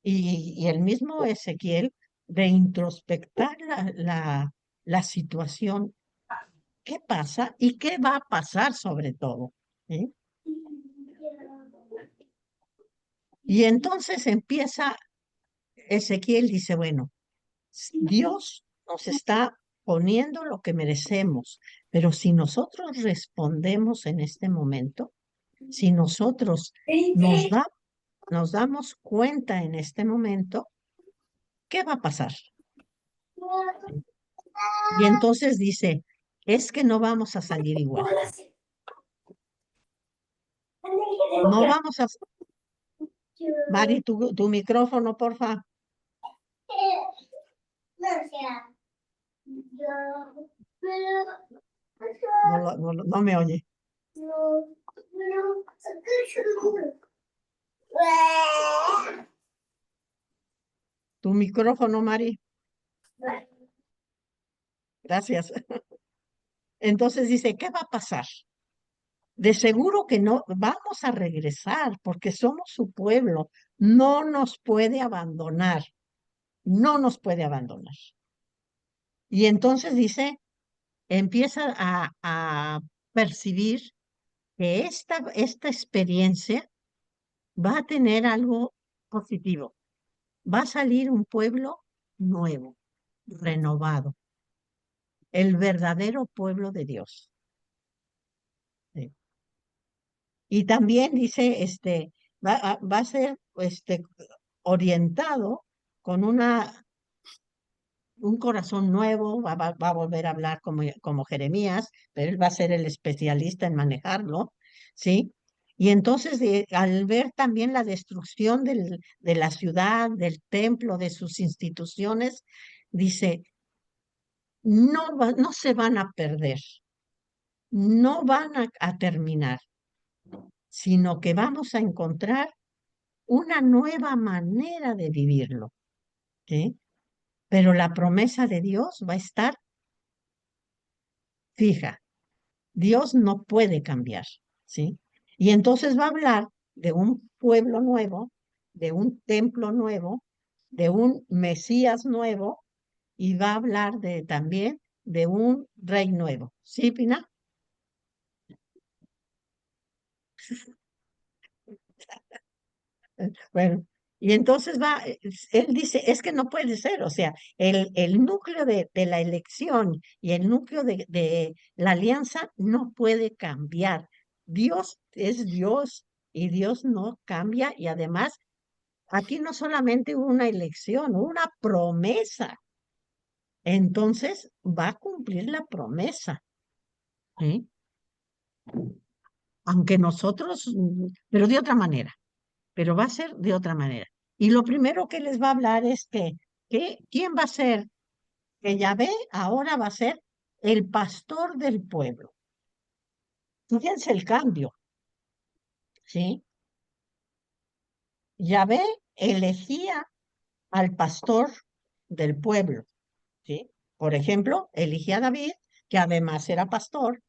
y el mismo Ezequiel, de introspectar la situación. ¿Qué pasa y qué va a pasar sobre todo? ¿Sí? Y entonces empieza, Ezequiel dice, bueno, Dios nos está poniendo lo que merecemos, pero si nosotros respondemos en este momento, si nosotros nos damos cuenta en este momento, ¿qué va a pasar? Y entonces dice, es que no vamos a salir igual. No vamos a... Mari, tu micrófono, porfa. No me oye. Tu micrófono, Mari. Gracias. Entonces dice, ¿qué va a pasar? De seguro que no, vamos a regresar porque somos su pueblo. No nos puede abandonar. No nos puede abandonar. Y entonces dice, empieza a percibir que esta experiencia va a tener algo positivo. Va a salir un pueblo nuevo, renovado, el verdadero pueblo de Dios. Sí. Y también dice, va a ser orientado con un corazón nuevo, va a volver a hablar como Jeremías, pero él va a ser el especialista en manejarlo, ¿sí? Y entonces al ver también la destrucción de la ciudad, del templo, de sus instituciones, dice, no se van a perder, no van a terminar, sino que vamos a encontrar una nueva manera de vivirlo, ¿sí? Pero la promesa de Dios va a estar fija. Dios no puede cambiar, ¿sí? Y entonces va a hablar de un pueblo nuevo, de un templo nuevo, de un Mesías nuevo, y va a hablar también de un rey nuevo. ¿Sí, Pina? Bueno, y entonces él dice, es que no puede ser, o sea, el núcleo de la elección y el núcleo de la alianza no puede cambiar. Dios es Dios y Dios no cambia y además aquí no solamente hubo una elección, hubo una promesa. Entonces va a cumplir la promesa. ¿Sí? aunque nosotros, pero de otra manera, pero va a ser de otra manera. Y lo primero que les va a hablar es ¿quién va a ser? Que Yahvé ahora va a ser el pastor del pueblo. Fíjense el cambio, ¿sí? Yahvé elegía al pastor del pueblo, ¿sí? Por ejemplo, elige a David, que además era pastor,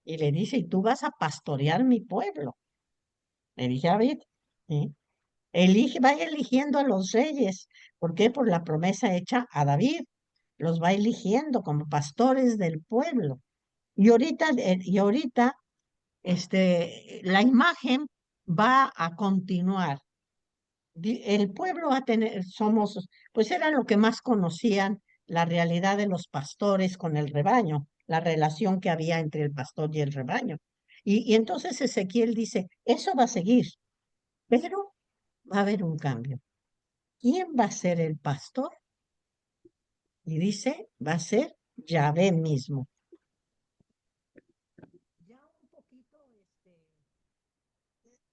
y le dice, y tú vas a pastorear mi pueblo. Elige a David, ¿sí? Va eligiendo a los reyes. ¿Por qué? Por la promesa hecha a David. Los va eligiendo como pastores del pueblo. Y ahorita la imagen va a continuar. El pueblo va a tener, pues era lo que más conocían, la realidad de los pastores con el rebaño, la relación que había entre el pastor y el rebaño. Y entonces Ezequiel dice, eso va a seguir, pero va a haber un cambio. ¿Quién va a ser el pastor? Y dice, va a ser Yahvé mismo. Ya un poquito,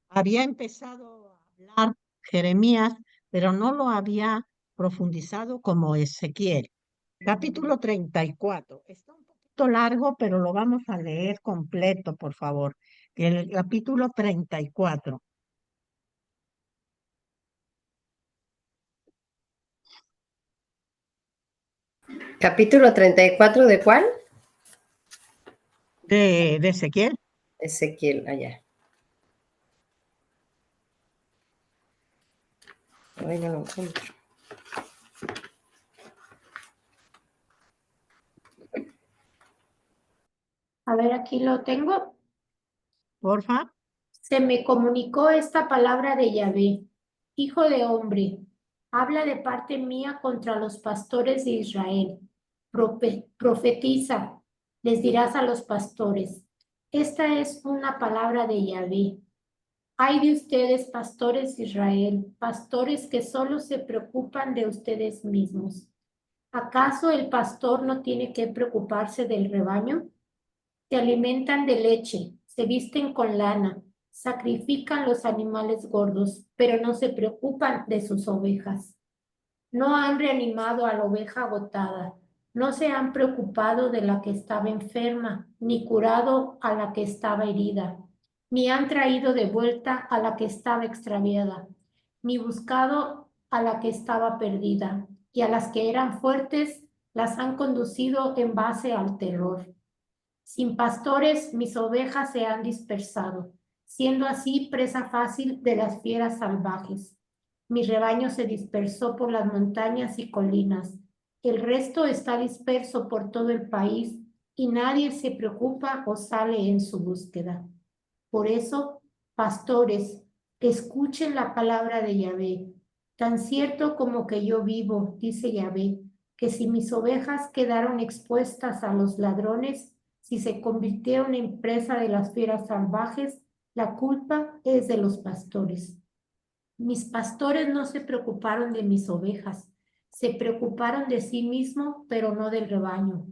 había empezado a hablar Jeremías, pero no lo había profundizado como Ezequiel. Capítulo 34. Está un poquito largo, pero lo vamos a leer completo, por favor. El capítulo 34. Capítulo 34, ¿de cuál? De Ezequiel. Ezequiel, allá. Ay, no lo encuentro. A ver, aquí lo tengo. Porfa. Se me comunicó esta palabra de Yahvé. Hijo de hombre, habla de parte mía contra los pastores de Israel. Profetiza, les dirás a los pastores. Esta es una palabra de Yahvé. Ay de ustedes, pastores de Israel, pastores que solo se preocupan de ustedes mismos. ¿Acaso el pastor no tiene que preocuparse del rebaño? Se alimentan de leche, se visten con lana, sacrifican los animales gordos, pero no se preocupan de sus ovejas. No han reanimado a la oveja agotada, no se han preocupado de la que estaba enferma, ni curado a la que estaba herida, ni han traído de vuelta a la que estaba extraviada, ni buscado a la que estaba perdida, y a las que eran fuertes las han conducido en base al terror. Sin pastores, mis ovejas se han dispersado, siendo así presa fácil de las fieras salvajes. Mi rebaño se dispersó por las montañas y colinas. El resto está disperso por todo el país y nadie se preocupa o sale en su búsqueda. Por eso, pastores, escuchen la palabra de Yahvé. Tan cierto como que yo vivo, dice Yahvé, que si mis ovejas quedaron expuestas a los ladrones, si se convirtieron en presa de las fieras salvajes, la culpa es de los pastores. Mis pastores no se preocuparon de mis ovejas, se preocuparon de sí mismos, pero no del rebaño.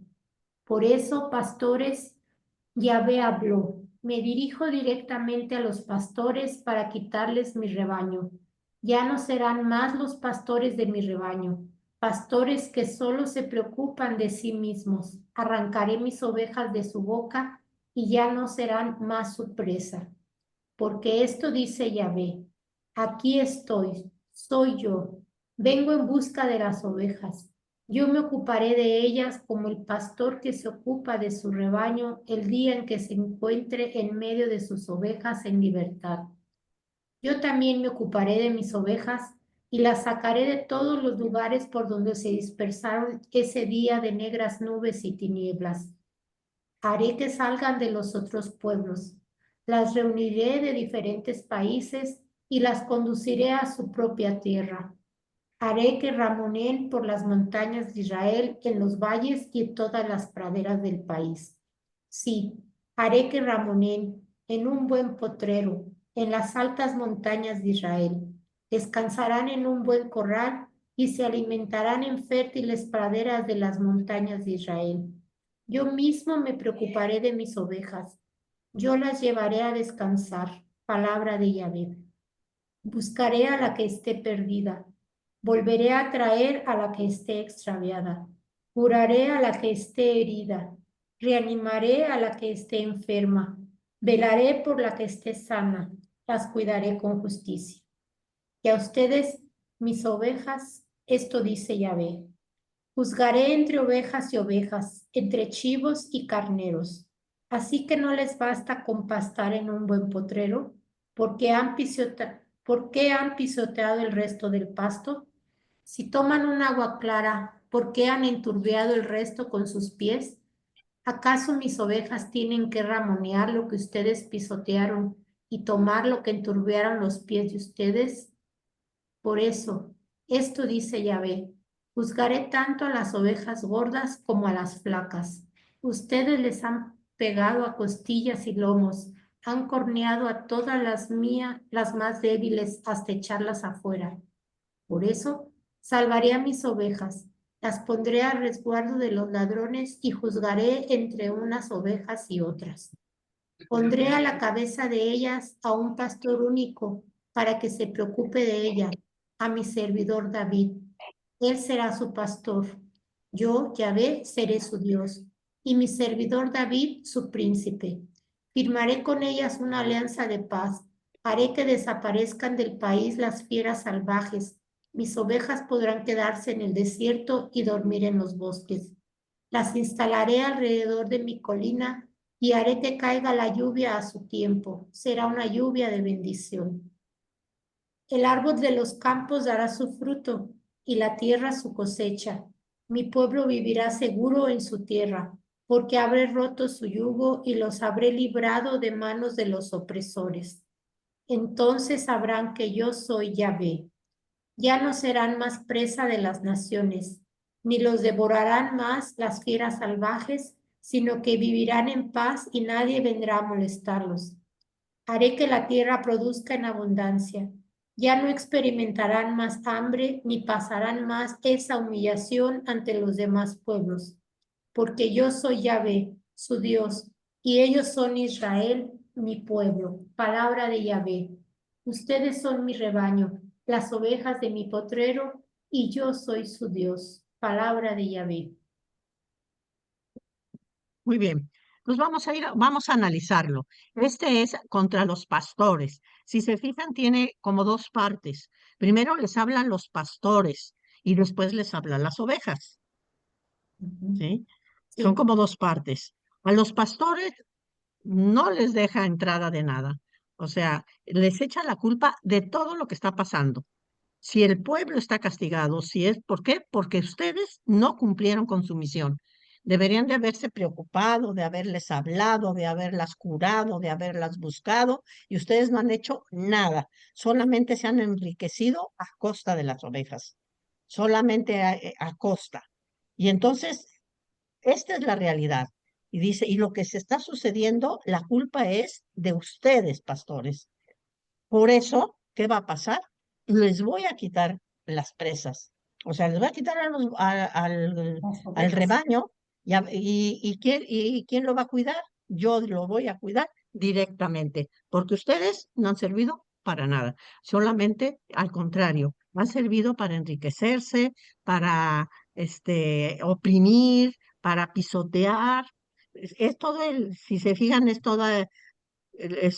Por eso, pastores, Yahvé habló. Me dirijo directamente a los pastores para quitarles mi rebaño. Ya no serán más los pastores de mi rebaño, pastores que solo se preocupan de sí mismos. Arrancaré mis ovejas de su boca y ya no serán más su presa. Porque esto dice Yahvé, aquí estoy, soy yo, vengo en busca de las ovejas. Yo me ocuparé de ellas como el pastor que se ocupa de su rebaño el día en que se encuentre en medio de sus ovejas en libertad. Yo también me ocuparé de mis ovejas y las sacaré de todos los lugares por donde se dispersaron ese día de negras nubes y tinieblas. Haré que salgan de los otros pueblos. Las reuniré de diferentes países y las conduciré a su propia tierra. Haré que ramoneen por las montañas de Israel, en los valles y en todas las praderas del país. Sí, haré que ramoneen en un buen potrero, en las altas montañas de Israel. Descansarán en un buen corral y se alimentarán en fértiles praderas de las montañas de Israel. Yo mismo me preocuparé de mis ovejas. Yo las llevaré a descansar. Palabra de Yahvé. Buscaré a la que esté perdida. Volveré a traer a la que esté extraviada. Curaré a la que esté herida. Reanimaré a la que esté enferma. Velaré por la que esté sana. Las cuidaré con justicia. Y a ustedes, mis ovejas, esto dice Yahvé. Juzgaré entre ovejas y ovejas, entre chivos y carneros. Así que no les basta con pastar en un buen potrero, porque ¿por qué han pisoteado el resto del pasto? Si toman un agua clara, ¿por qué han enturbiado el resto con sus pies? ¿Acaso mis ovejas tienen que ramonear lo que ustedes pisotearon y tomar lo que enturbiaron los pies de ustedes? Por eso, esto dice Yahvé, juzgaré tanto a las ovejas gordas como a las flacas. Ustedes les han pegado a costillas y lomos, han corneado a todas las más débiles hasta echarlas afuera. Por eso, salvaré a mis ovejas, las pondré a resguardo de los ladrones y juzgaré entre unas ovejas y otras. Pondré a la cabeza de ellas a un pastor único para que se preocupe de ella, a mi servidor David. Él será su pastor. Yo, Yahvé, seré su Dios, y mi servidor David su príncipe. Firmaré con ellas una alianza de paz. Haré que desaparezcan del país las fieras salvajes. Mis ovejas podrán quedarse en el desierto y dormir en los bosques. Las instalaré alrededor de mi colina y haré que caiga la lluvia a su tiempo. Será una lluvia de bendición. El árbol de los campos dará su fruto y la tierra su cosecha. Mi pueblo vivirá seguro en su tierra, porque habré roto su yugo y los habré librado de manos de los opresores. Entonces sabrán que yo soy Yahvé. Ya no serán más presa de las naciones, ni los devorarán más las fieras salvajes, sino que vivirán en paz y nadie vendrá a molestarlos. Haré que la tierra produzca en abundancia. Ya no experimentarán más hambre ni pasarán más esa humillación ante los demás pueblos, porque yo soy Yahvé, su Dios, y ellos son Israel, mi pueblo. Palabra de Yahvé. Ustedes son mi rebaño, las ovejas de mi potrero, y yo soy su Dios. Palabra de Yahvé. Muy bien. Pues vamos a analizarlo. Este es contra los pastores. Si se fijan, tiene como dos partes. Primero les hablan los pastores y después les hablan las ovejas. ¿Sí? Son Sí. como dos partes. A los pastores no les deja entrada de nada. O sea, les echa la culpa de todo lo que está pasando. Si el pueblo está castigado, si es, ¿por qué? Porque ustedes no cumplieron con su misión. Deberían de haberse preocupado, de haberles hablado, de haberlas curado, de haberlas buscado, y ustedes no han hecho nada. Solamente se han enriquecido a costa de las ovejas. Solamente a costa. Y entonces, esta es la realidad. Y dice, y lo que se está sucediendo, la culpa es de ustedes, pastores. Por eso, ¿qué va a pasar? Les voy a quitar las presas. O sea, les voy a quitar al rebaño y ¿quién lo va a cuidar? Yo lo voy a cuidar directamente, porque ustedes no han servido para nada. Solamente, al contrario, han servido para enriquecerse, para oprimir, para pisotear. Es todo si se fijan, es toda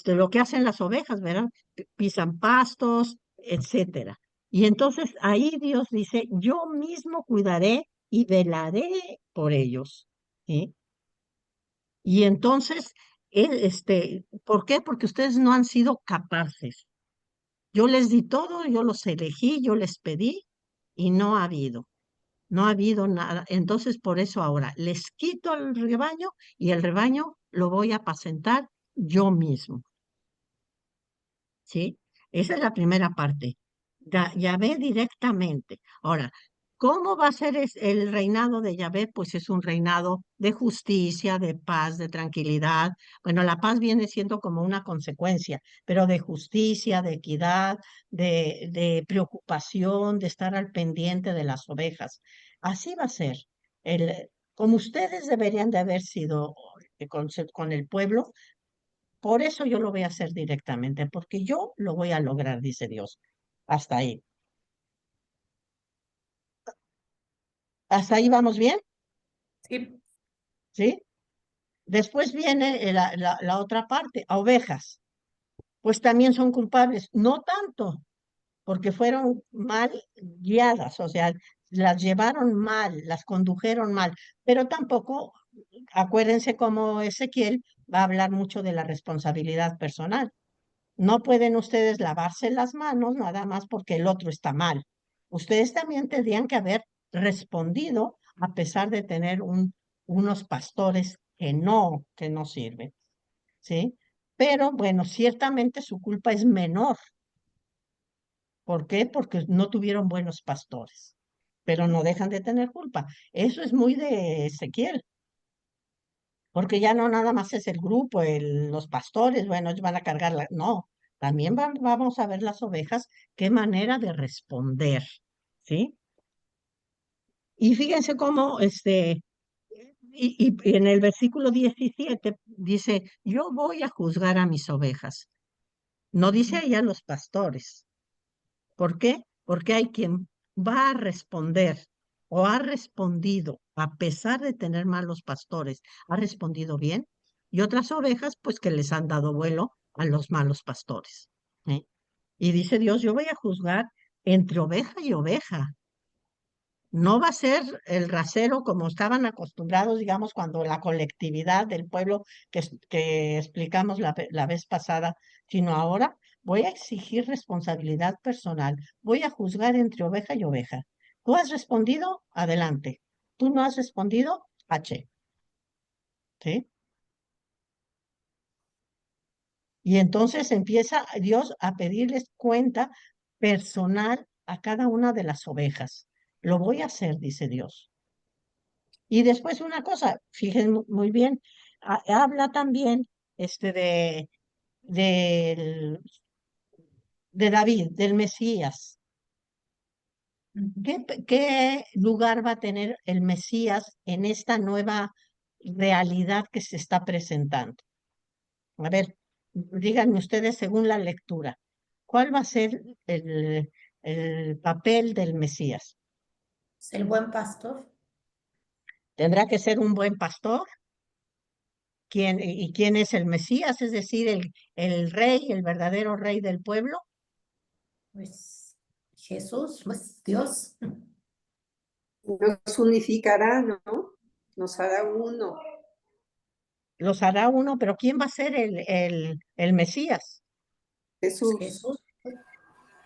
lo que hacen las ovejas, ¿verdad? Pisan pastos, etcétera. Y entonces ahí Dios dice, yo mismo cuidaré y velaré por ellos. ¿Sí? Y entonces, ¿por qué? Porque ustedes no han sido capaces. Yo les di todo, yo los elegí, yo les pedí y no ha habido nada. Entonces, por eso ahora les quito el rebaño y el rebaño lo voy a apacentar yo mismo. ¿Sí? Esa es la primera parte. Yahvé directamente. Ahora, ¿cómo va a ser el reinado de Yahvé? Pues es un reinado de justicia, de paz, de tranquilidad. Bueno, la paz viene siendo como una consecuencia, pero de justicia, de equidad, de preocupación, de estar al pendiente de las ovejas. Así va a ser. Como ustedes deberían de haber sido con el pueblo, por eso yo lo voy a hacer directamente, porque yo lo voy a lograr, dice Dios. Hasta ahí. ¿Hasta ahí vamos bien? Sí. ¿Sí? Después viene la otra parte, a ovejas. Pues también son culpables. No tanto, porque fueron mal guiadas, o sea, las llevaron mal, las condujeron mal, pero tampoco, acuérdense cómo Ezequiel va a hablar mucho de la responsabilidad personal. No pueden ustedes lavarse las manos nada más porque el otro está mal. Ustedes también tendrían que haber respondido a pesar de tener unos pastores que no sirven, ¿sí? Pero bueno, ciertamente su culpa es menor. ¿Por qué? Porque no tuvieron buenos pastores, pero no dejan de tener culpa. Eso es muy de Ezequiel, porque ya no nada más es el grupo, los pastores, bueno, ellos van a cargar no, también vamos a ver las ovejas, qué manera de responder, ¿sí? Y fíjense cómo, y en el versículo 17 dice, yo voy a juzgar a mis ovejas. No dice ahí a los pastores. ¿Por qué? Porque hay quien va a responder o ha respondido, a pesar de tener malos pastores, ha respondido bien, y otras ovejas, pues que les han dado vuelo a los malos pastores. ¿Eh? Y dice Dios, yo voy a juzgar entre oveja y oveja. No va a ser el rasero como estaban acostumbrados, digamos, cuando la colectividad del pueblo que explicamos la vez pasada, sino ahora voy a exigir responsabilidad personal, voy a juzgar entre oveja y oveja. ¿Tú has respondido? Adelante. ¿Tú no has respondido? H. ¿Sí? Y entonces empieza Dios a pedirles cuenta personal a cada una de las ovejas. Lo voy a hacer, dice Dios. Y después una cosa, fíjense muy bien, habla también del- de David, del Mesías. ¿Qué lugar va a tener el Mesías en esta nueva realidad que se está presentando? A ver, díganme ustedes según la lectura, ¿cuál va a ser el papel del Mesías? Es el buen pastor. ¿Tendrá que ser un buen pastor? ¿Quién es el Mesías? Es decir, el rey, el verdadero rey del pueblo. Pues Jesús, pues Dios. Nos unificará, ¿no? Nos hará uno. Los hará uno, pero ¿quién va a ser el Mesías? Jesús. Jesús.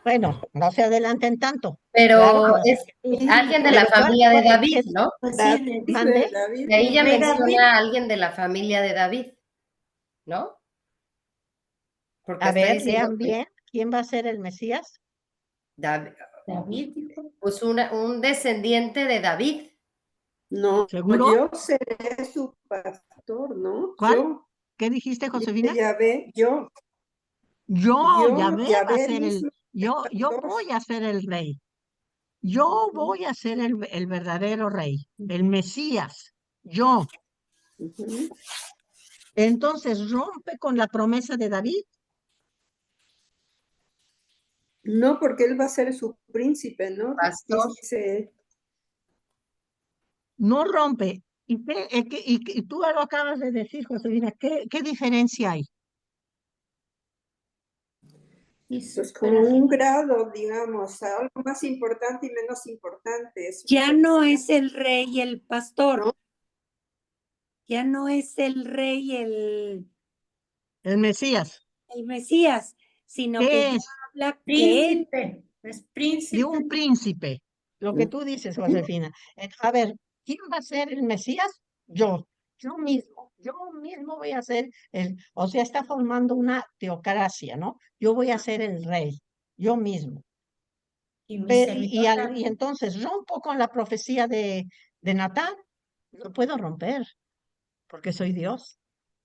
Bueno, no se adelanten tanto. Claro Pero que va a ser es Jesús. alguien de la Pero familia de David, ¿no? Pues sí, David, ¿Mande? David, De ahí ya Rey David. menciona a alguien de la familia de David, ¿no? Porque A está ver, diciendo lean que bien, ¿quién va a ser el Mesías? David dijo. pues un descendiente de David. No, ¿Seguro? yo seré su pastor, ¿no? ¿Cuál? ¿Qué dijiste, Dice Josefina? Yahvé, Yahvé va a Yahvé ser mismo, yo pastor. voy a ser el rey. Yo voy a ser el verdadero rey, el Mesías. Yo. Ujú. Entonces rompe con la promesa de David. No, porque él va a ser su príncipe, ¿no? Pastor. Dice, No rompe. Y tú lo acabas de decir, Josefina, ¿qué diferencia hay? pues como un grado, digamos, algo más importante y menos importante. Es Ya no es el rey y el pastor. ¿no? Ya no es el rey El Mesías. el Mesías, sino que ¿Qué ya es? habla que él Príncipe. Es De príncipe. un príncipe. Lo que tú dices, Josefina. A ver, ¿quién va a ser el Mesías? Yo mismo. Yo mismo voy a ser o sea, está formando una teocracia, ¿no? Yo voy a ser el rey, yo mismo. Y mi servidor Y entonces rompo con la profecía de Natán. No puedo romper, porque soy Dios.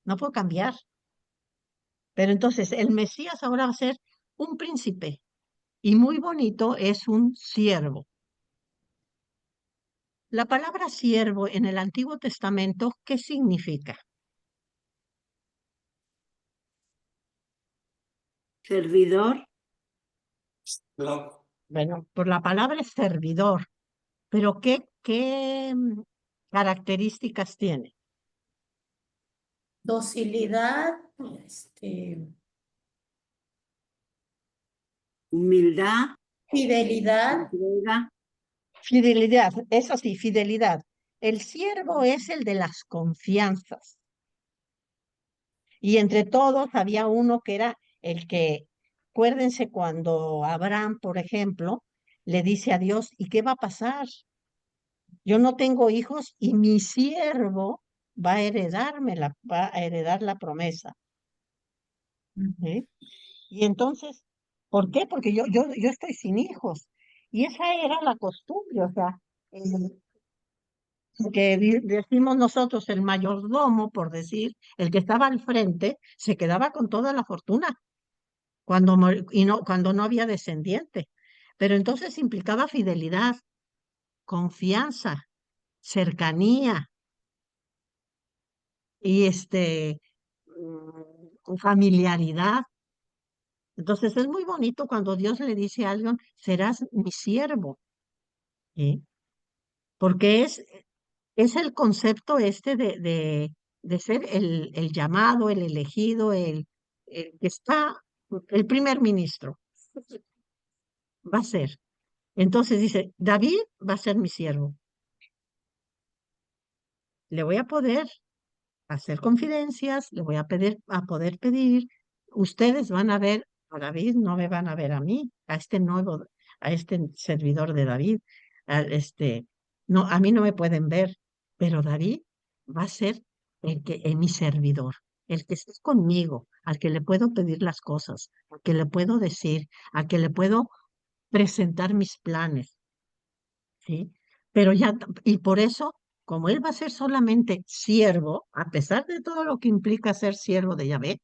No puedo cambiar. Pero entonces el Mesías ahora va a ser un príncipe. Y muy bonito es un siervo. La palabra siervo en el Antiguo Testamento, ¿qué significa? servidor, No, Bueno, por la palabra es servidor, pero ¿qué características tiene? Docilidad, humildad, fidelidad, entrega, Fidelidad, eso sí, fidelidad. El siervo es el de las confianzas. Y entre todos había uno que era el que, acuérdense cuando Abraham, por ejemplo, le dice a Dios, ¿y qué va a pasar? Yo no tengo hijos y mi siervo va a heredar la promesa. ¿Sí? Y entonces, ¿por qué? Porque yo estoy sin hijos. Y esa era la costumbre, o sea, eh, decimos nosotros, el mayordomo, por decir, el que estaba al frente, se quedaba con toda la fortuna cuando no había descendiente. Pero entonces implicaba fidelidad, confianza, cercanía y familiaridad. Entonces es muy bonito cuando Dios le dice a alguien, serás mi siervo, ¿sí? Porque es el concepto de ser el llamado, el elegido, el que está, el primer ministro, va a ser. Entonces dice, David va a ser mi siervo. Le voy a poder hacer confidencias, le voy a poder pedir, ustedes van a ver a David, no me van a ver a mí, a este servidor de David, no, a mí no me pueden ver, pero David va a ser mi servidor, el que esté conmigo, al que le puedo pedir las cosas, al que le puedo decir, al que le puedo presentar mis planes, ¿sí? Pero y por eso, como él va a ser solamente siervo, a pesar de todo lo que implica ser siervo de Yahvé,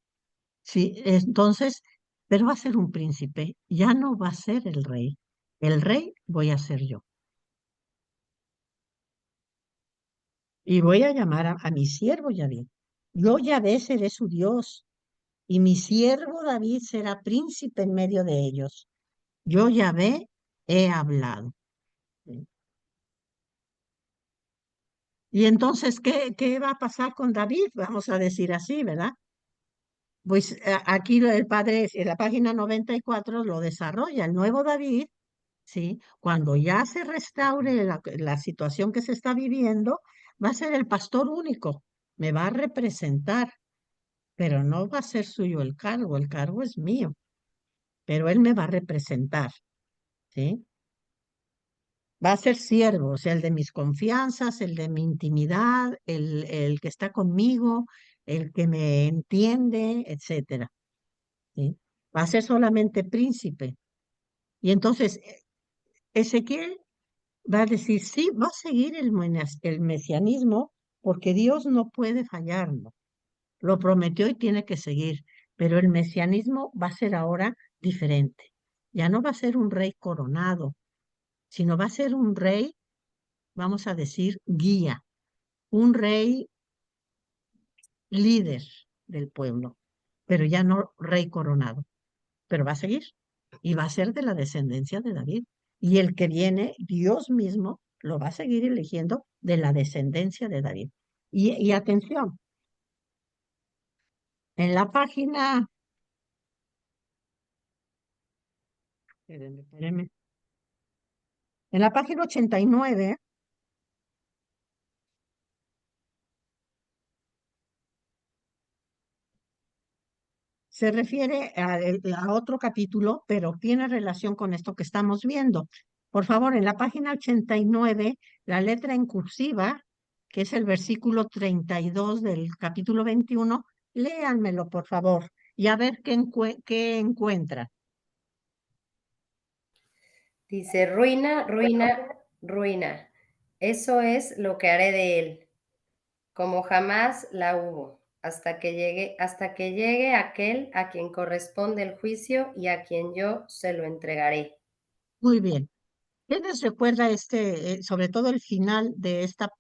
sí, entonces, pero va a ser un príncipe, ya no va a ser el rey. El rey voy a ser yo. Y voy a llamar a mi siervo Yahvé. Yo Yahvé seré su Dios, y mi siervo David será príncipe en medio de ellos. Yo Yahvé he hablado. ¿Sí? Y entonces, ¿qué va a pasar con David? Vamos a decir así, ¿verdad? Pues aquí el padre, en la página 94 lo desarrolla. El nuevo David, ¿sí? Cuando ya se restaure la situación que se está viviendo, va a ser el pastor único. Me va a representar, pero no va a ser suyo el cargo es mío, pero él me va a representar, ¿sí? Va a ser siervo, o sea, el de mis confianzas, el de mi intimidad, el que está conmigo, el que me entiende, etcétera, ¿sí? Va a ser solamente príncipe. Y entonces Ezequiel va a decir, sí, va a seguir el mesianismo porque Dios no puede fallarlo. Lo prometió y tiene que seguir, pero el mesianismo va a ser ahora diferente. Ya no va a ser un rey coronado, sino va a ser un rey, vamos a decir, guía, un rey líder del pueblo, pero ya no rey coronado, pero va a seguir y va a ser de la descendencia de David. Y el que viene, Dios mismo, lo va a seguir eligiendo de la descendencia de David. Y atención, en la página, espérenme, en la página 89, se refiere a otro capítulo, pero tiene relación con esto que estamos viendo. Por favor, en la página 89, la letra en cursiva, que es el versículo 32 del capítulo 21, léanmelo, por favor, y a ver qué encuentra. Dice, ruina, ruina, ruina. Eso es lo que haré de él, como jamás la hubo, hasta que llegue aquel a quien corresponde el juicio y a quien yo se lo entregaré. Muy bien. ¿Qué les recuerda sobre todo el final de esta?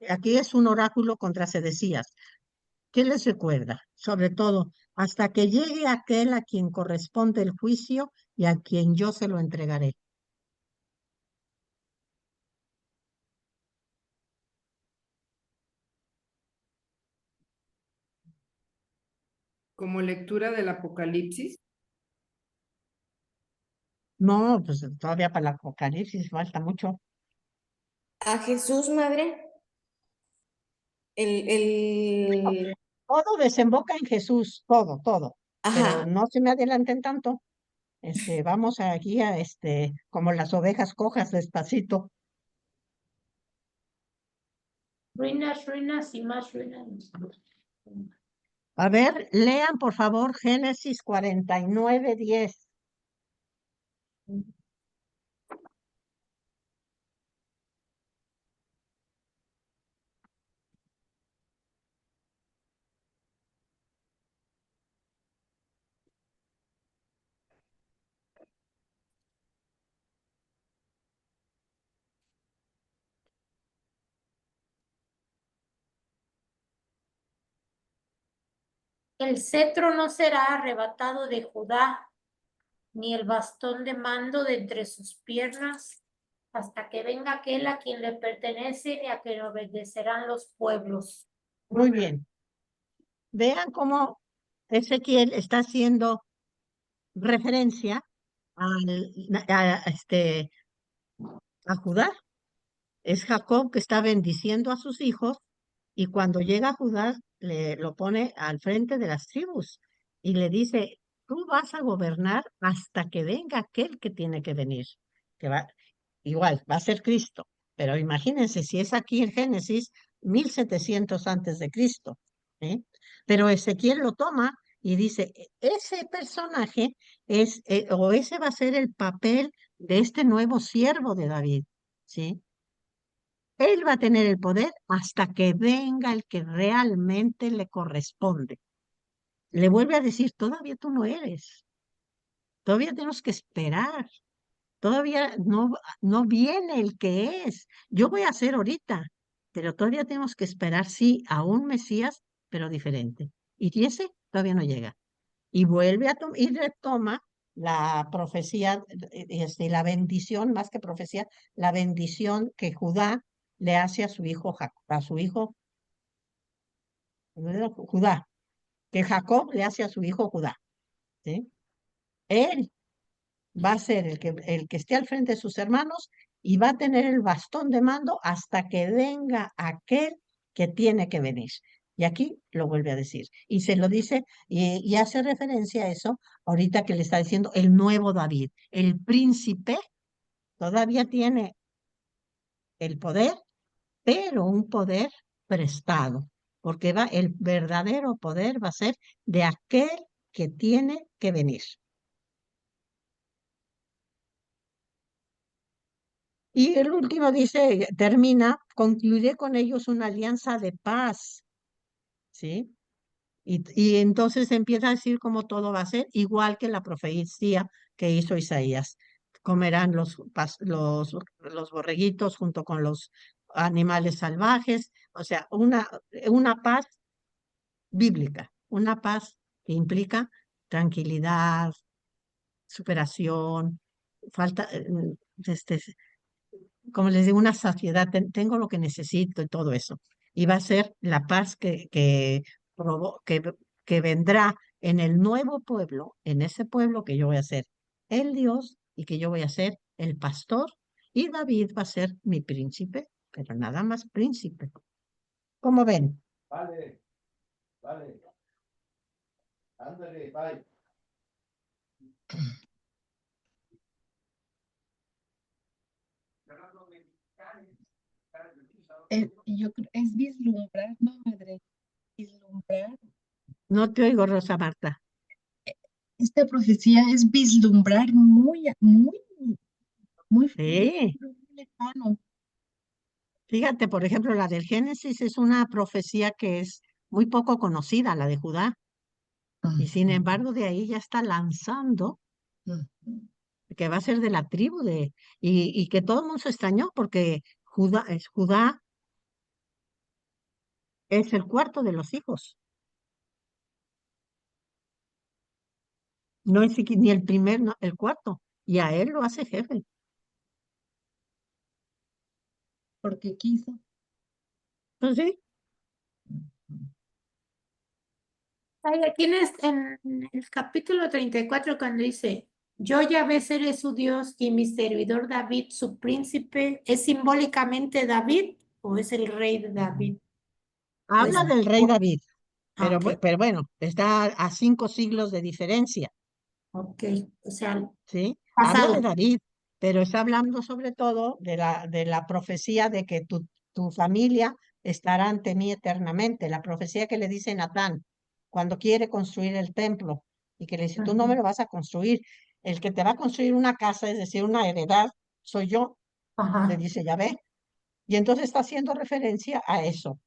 Aquí es un oráculo contra Sedecías. ¿Qué les recuerda? Sobre todo, hasta que llegue aquel a quien corresponde el juicio y a quien yo se lo entregaré. Como lectura del Apocalipsis. No, pues todavía para el Apocalipsis falta mucho. A Jesús, madre. El... Todo desemboca en Jesús, todo, todo. Pero Ajá. no se me adelanten tanto. Vamos aquí a como las ovejas cojas despacito. Ruinas, ruinas y más ruinas. A ver, lean por favor Génesis 49:10. El cetro no será arrebatado de Judá, ni el bastón de mando de entre sus piernas, hasta que venga aquel a quien le pertenece y a quien obedecerán los pueblos. Muy bien. Vean cómo Ezequiel está haciendo referencia a Judá. Es Jacob que está bendiciendo a sus hijos y cuando llega Judá le lo pone al frente de las tribus y le dice, tú vas a gobernar hasta que venga aquel que tiene que venir, que va, igual, va a ser Cristo, pero imagínense si es aquí en Génesis 1700 antes de Cristo, ¿eh? Pero Ezequiel lo toma y dice, ese personaje o ese va a ser el papel de este nuevo siervo de David, ¿sí? Él va a tener el poder hasta que venga el que realmente le corresponde. Le vuelve a decir, todavía tú no eres, todavía tenemos que esperar, todavía no viene el que es. Yo voy a hacer ahorita, pero todavía tenemos que esperar, sí, a un Mesías, pero diferente. Y ese todavía no llega. Y vuelve y retoma la profecía, la bendición, más que profecía, la bendición que Judá le hace a su hijo Judá, que Jacob le hace a su hijo Judá, ¿sí? Él va a ser el que esté al frente de sus hermanos y va a tener el bastón de mando hasta que venga aquel que tiene que venir. Y aquí lo vuelve a decir. Y se lo dice y hace referencia a eso ahorita que le está diciendo el nuevo David. El príncipe todavía tiene el poder, pero un poder prestado, porque el verdadero poder va a ser de aquel que tiene que venir. Y el último dice, concluiré con ellos una alianza de paz, ¿sí? Y entonces empieza a decir cómo todo va a ser igual que la profecía que hizo Isaías. Comerán los borreguitos junto con los animales salvajes, o sea, una paz bíblica, una paz que implica tranquilidad, superación, falta, como les digo, una saciedad, tengo lo que necesito y todo eso. Y va a ser la paz que vendrá en el nuevo pueblo, en ese pueblo que yo voy a ser el Dios y que yo voy a ser el pastor, y David va a ser mi príncipe, pero nada más príncipe. ¿Cómo ven? Vale, vale. Ándale, bye. Yo creo, es vislumbrar, ¿no, madre? Vislumbrar. No te oigo, Rosa Marta. Esta profecía es vislumbrar muy, muy, muy Sí. lejano. Fíjate, por ejemplo, la del Génesis es una profecía que es muy poco conocida, la de Judá, y sin embargo de ahí ya está lanzando que va a ser de la tribu y que todo el mundo se extrañó porque Judá es el cuarto de los hijos. no es ni el primer, no, el cuarto, y a él lo hace jefe. Porque quiso. Pues sí, Ahí aquí en el capítulo 34 cuando dice, yo Yahvé seré su Dios y mi servidor David su príncipe, ¿es simbólicamente David o es el rey de David? Pues, habla del rey David, pero, ok, pero bueno, está a 5 siglos de diferencia, ok, o sea, ¿sí? Habla de pasado. David, pero está hablando sobre todo de la profecía de que tu familia estará ante mí eternamente, la profecía que le dice Natán cuando quiere construir el templo y que le dice, tú no me lo vas a construir, el que te va a construir una casa, es decir, una heredad, soy yo, le Ajá. dice Yahvé. Y entonces está haciendo referencia a eso. O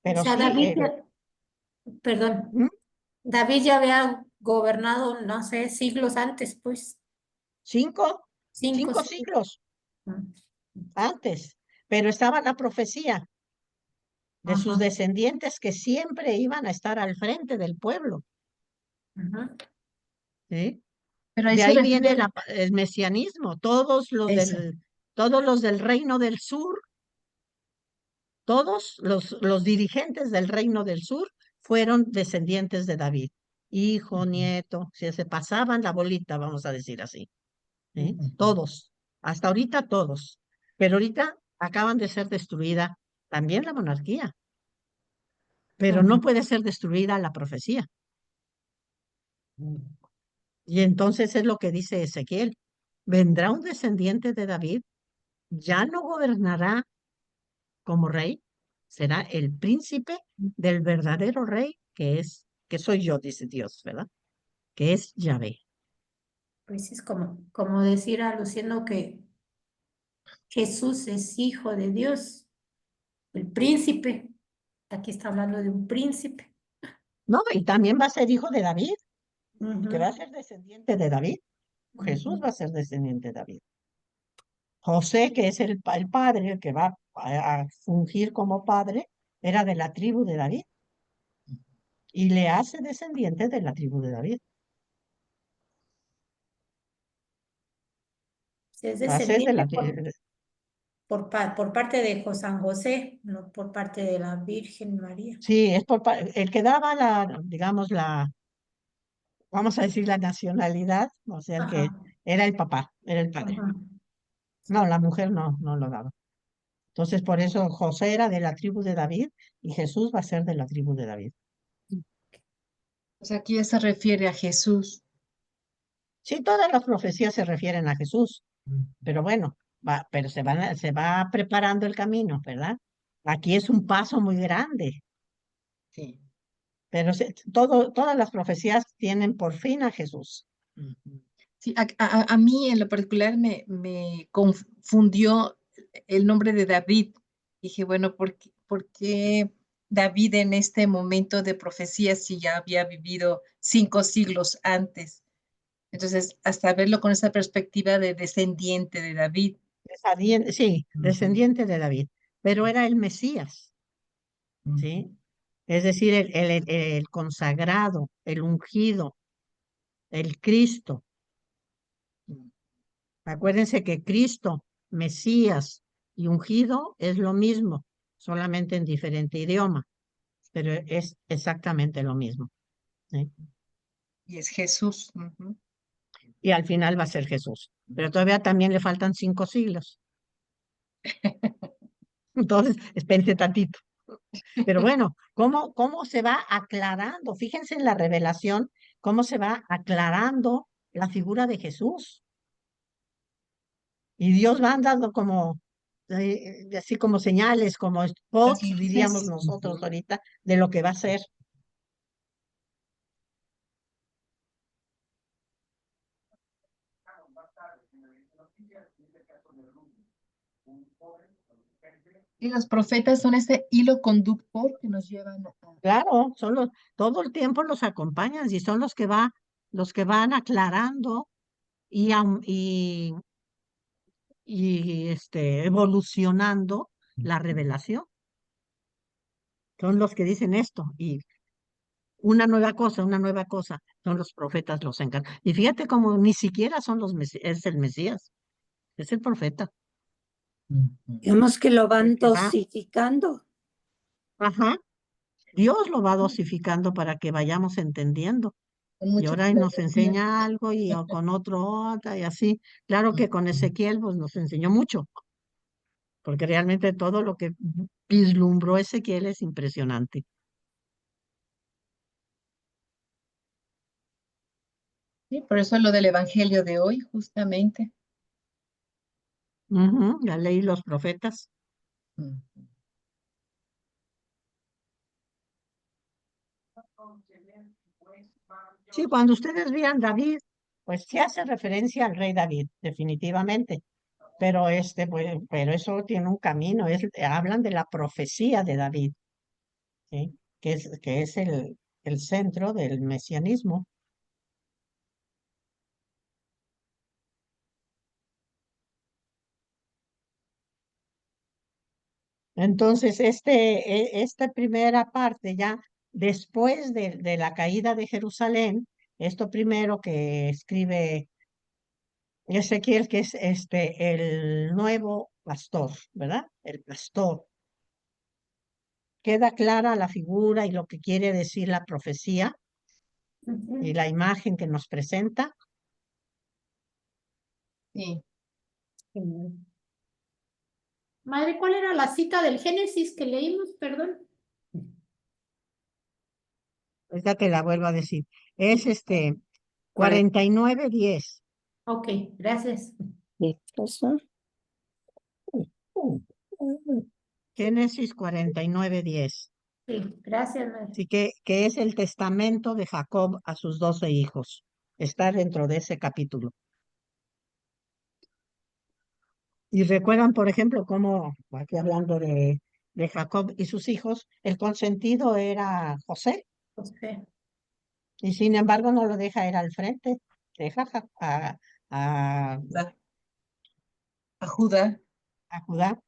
Pero sea, sí, David, perdón, ¿Mm? David ya había gobernado, no sé, siglos antes, pues, cinco, cinco cinco siglos. siglos antes, pero estaba la profecía de sus Ajá, descendientes que siempre iban a estar al frente del pueblo, ajá. ¿sí? Pero ahí De se ahí viene refiere, el mesianismo. eso. Todos los del reino del sur, todos los dirigentes del reino del sur fueron descendientes de David. Hijo, nieto, se pasaban la bolita, vamos a decir así. ¿Sí? Todos, hasta ahorita todos. Pero ahorita acaban de ser destruida también la monarquía, pero no puede ser destruida la profecía. Y entonces es lo que dice Ezequiel. Vendrá un descendiente de David, ya no gobernará como rey, será el príncipe del verdadero rey que soy yo, dice Dios, ¿verdad? Que es Yahvé. Pues es como decir, aluciendo que Jesús es hijo de Dios, el príncipe. Aquí está hablando de un príncipe. No, y también va a ser hijo de David, que va a Ujú, ser descendiente de David. Jesús ujú. va a ser descendiente de David. José, que es el padre, el que va a fungir como padre, era de la tribu de David y le hace descendiente de la tribu de David. Es Va a ser de descendiente la por parte de San José, no por parte de la Virgen María. sí, es el que daba digamos, vamos a decir la nacionalidad, o sea, el que Ajá, era el papá, era el padre. ajá. No, la mujer no lo daba. Entonces, por eso José era de la tribu de David y Jesús va a ser de la tribu de David. O sea, aquí ya se refiere a Jesús. Sí, todas las profecías se refieren a Jesús, pero bueno, pero se va preparando el camino, ¿verdad? Aquí es un paso muy grande, Sí. pero todas las profecías tienen por fin a Jesús. Sí, a mí en lo particular me confundió el nombre de David. Dije, bueno, por qué David en este momento de profecía si ya había vivido 5 siglos antes? Entonces, hasta verlo con esa perspectiva de descendiente de David. Sí, descendiente de David, pero era el Mesías, ¿sí? Es decir, el consagrado, el ungido, el Cristo. Acuérdense que Cristo, Mesías y ungido es lo mismo, solamente en diferente idioma, pero es exactamente lo mismo, ¿sí? Y es Jesús. Ujú. Y al final va a ser Jesús, pero todavía también le faltan 5 siglos. Entonces, espérense tantito. Pero bueno, ¿cómo se va aclarando? Fíjense en la revelación, cómo se va aclarando la figura de Jesús. Y Dios va dando como, así como señales, como Las spots, diríamos luces. nosotros ahorita, de lo que va a ser. Y los profetas son ese hilo conductor que nos llevan a... Claro, todo el tiempo los acompañan y son los que van aclarando y evolucionando la revelación. Son los que dicen esto. Y una nueva cosa, son los profetas los encargados. Y fíjate como ni siquiera son es el Mesías, es el profeta. Digamos que lo van El que va, dosificando. ajá, Dios lo va dosificando para que vayamos entendiendo. Con Y mucha ahora nos pedagogía. enseña algo y con otro otra y así. Claro que con Ezequiel pues nos enseñó mucho, porque realmente todo lo que vislumbró Ezequiel es impresionante. Sí, por eso lo del Evangelio de hoy, justamente. Ujú, la ley y los profetas. Mm. Sí, cuando ustedes vean David, pues se hace referencia al rey David, definitivamente. Pero pero eso tiene un camino, hablan de la profecía de David, ¿sí? Que es el centro del mesianismo. Entonces, esta primera parte ya después de la caída de Jerusalén, esto primero que escribe Ezequiel, que es el nuevo pastor, ¿verdad? El pastor. Queda clara la figura y lo que quiere decir la profecía y la imagen que nos presenta. Sí. Madre, ¿cuál era la cita del Génesis que leímos? Perdón. Esta te la vuelvo a decir. Es 40. 49:10. Ok, gracias. Génesis 49:10. Sí, gracias, madre. Así que es el testamento de Jacob a sus 12 hijos. Está dentro de ese capítulo. Y recuerdan, por ejemplo, cómo, aquí hablando de Jacob y sus hijos, el consentido era José, José. y sin embargo no lo deja ir al frente, deja a A Judá. Judá.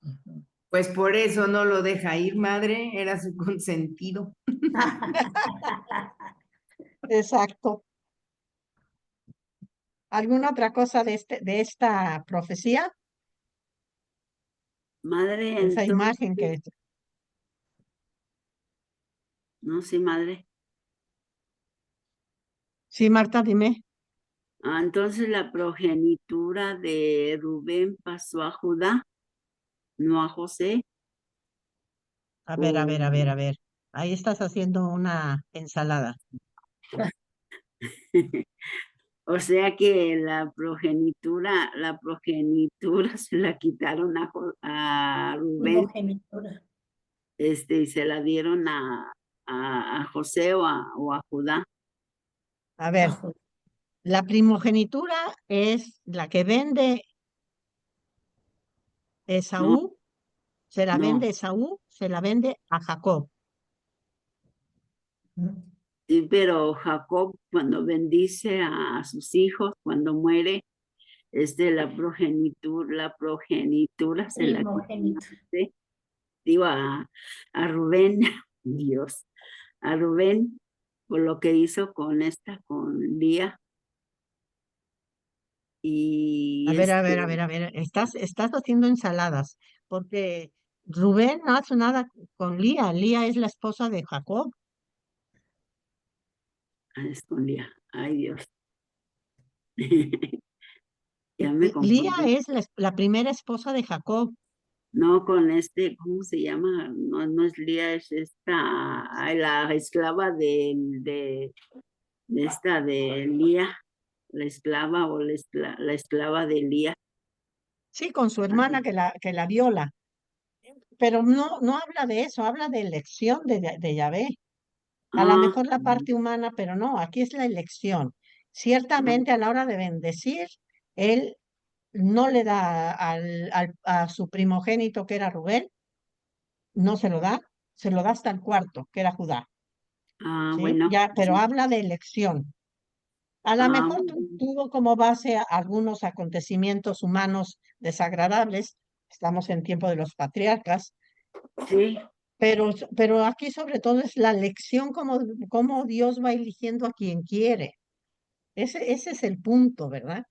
Ujú. Pues por eso no lo deja ir, madre, era su consentido. Exacto. ¿Alguna otra cosa de esta profecía? Madre, Esa entonces, imagen que... no sé, madre. Sí, Marta, dime. Entonces la progenitura de Rubén pasó a Judá, no a José. A ver, a ver, a ver, a ver. Ahí estás haciendo una ensalada. O sea que la progenitura se la quitaron a Rubén, Primogenitura. y se la dieron a José o a Judá. A ver, la primogenitura es la que vende No, Esaú, se la no, vende Esaú, se la vende a Jacob. sí, pero Jacob cuando bendice a sus hijos, cuando muere, la progenitura se la quita a Primogénito. José. Digo a Rubén, Dios, a Rubén, por lo que hizo con Lía. A Y ver, a ver, a ver, a ver. Estás haciendo ensaladas, porque Rubén no hace nada con Lía. Lía es la esposa de Jacob. es con Lía. Ay, Dios. Ya me Lía confundí. es la primera esposa de Jacob. No, con ¿cómo se llama? No, no es Lía, es esta, ay, la esclava de Lía, la esclava o la esclava de Lía. Sí, con su hermana que la viola. Pero no habla de eso, habla de elección de Yahvé. A lo Ah, mejor la parte humana, pero no, aquí es la elección. Ciertamente a la hora de bendecir, él no le da a su primogénito, que era Rubén, no se lo da hasta el cuarto, que era Judá, ¿sí? bueno, Ya, pero sí. habla de elección. A lo Ah, mejor tuvo como base algunos acontecimientos humanos desagradables, estamos en tiempo de los patriarcas, sí. pero aquí sobre todo es la lección cómo Dios va eligiendo a quien quiere. Ese es el punto, ¿verdad?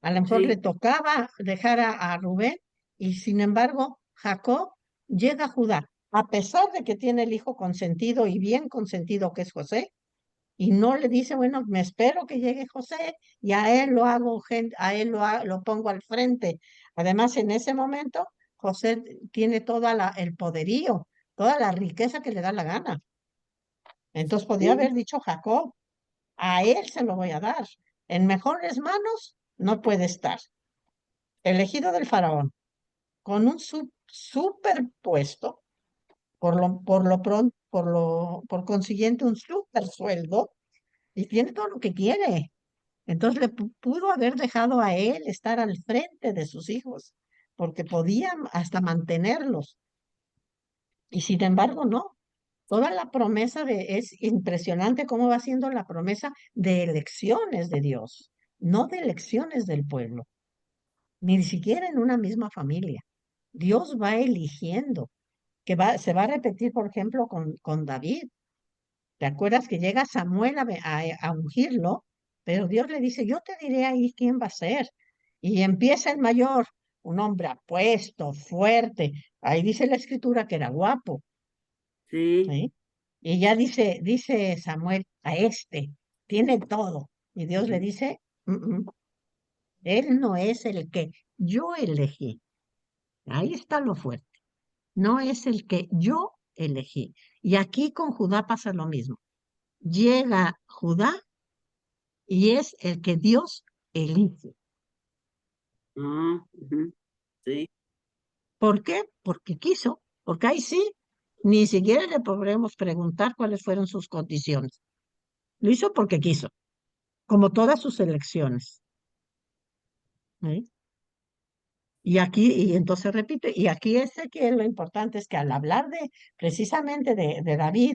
A lo mejor le Sí, tocaba dejar a Rubén y sin embargo Jacob llega a Judá, a pesar de que tiene el hijo consentido y bien consentido que es José, y no le dice, bueno, me espero que llegue José y a él lo hago, a él lo pongo al frente. Además, en ese momento, José tiene el poderío, toda la riqueza que le da la gana. Entonces podía sí. haber dicho Jacob, a él se lo voy a dar. En mejores manos no puede estar. Elegido del faraón, con un superpuesto, por consiguiente, un super sueldo, y tiene todo lo que quiere. Entonces pudo haber dejado a él estar al frente de sus hijos, porque podían hasta mantenerlos. Y sin embargo, no. Toda la promesa es impresionante cómo va siendo la promesa de elecciones de Dios, no de elecciones del pueblo, ni siquiera en una misma familia. Dios va eligiendo, se va a repetir, por ejemplo, con David. ¿Te acuerdas que llega Samuel a ungirlo? Pero Dios le dice, yo te diré ahí quién va a ser. Y empieza el mayor, un hombre apuesto, fuerte. Ahí dice la escritura que era guapo, Sí. ¿sí? Y ya dice Samuel, a este, tiene todo. Y Dios le dice, "Mm, mm, él no es el que yo elegí. Ahí está lo fuerte. No es el que yo elegí. Y aquí con Judá pasa lo mismo. Llega Judá y es el que Dios elige. Ah, ujú, sí. ¿Por qué? Porque quiso, porque ahí sí, ni siquiera le podremos preguntar cuáles fueron sus condiciones. Lo hizo porque quiso, como todas sus elecciones. ¿Sí? Y aquí, y entonces repite, y aquí que lo importante es que al hablar precisamente de David,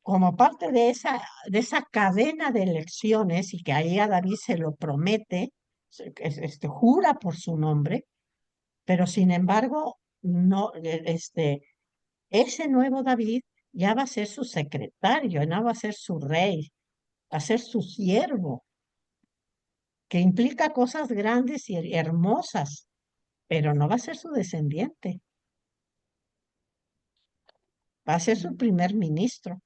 como parte de esa cadena de elecciones, y que ahí a David se lo promete, jura por su nombre, pero sin embargo, no, ese nuevo David ya va a ser su secretario, no va a ser su rey, va a ser su siervo, que implica cosas grandes y hermosas, pero no va a ser su descendiente, va a ser su primer ministro.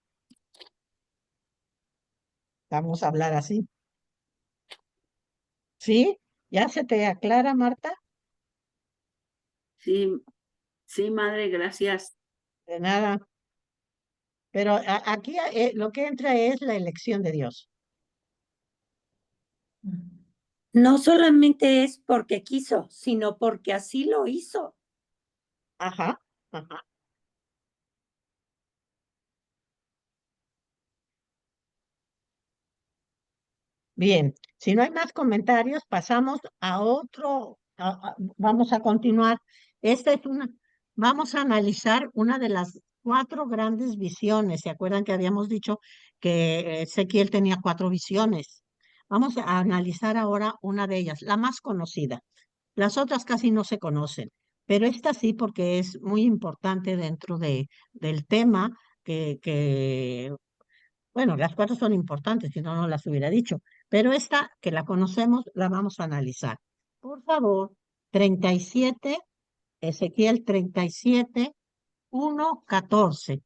Vamos a hablar así. ¿Sí? ¿Ya se te aclara, Marta? Sí, sí, madre, gracias. De nada. Pero aquí lo que entra es la elección de Dios. No solamente es porque quiso, sino porque así lo hizo. Ajá, ajá. Bien, si no hay más comentarios, pasamos a otro, vamos a continuar. Vamos a analizar una de las 4 grandes visiones. ¿Se acuerdan que habíamos dicho que Ezequiel tenía 4 visiones? Vamos a analizar ahora una de ellas, la más conocida. Las otras casi no se conocen, pero esta sí porque es muy importante dentro del tema bueno, las 4 son importantes, si no, no las hubiera dicho, pero esta que la conocemos, la vamos a analizar. Por favor, 37, Ezequiel 37, 1, 14.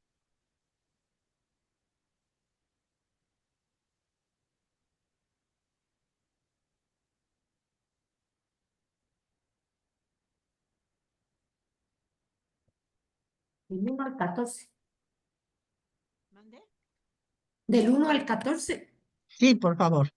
Del 1 al 14. ¿Mande? Del 1 al 14. Sí, por favor.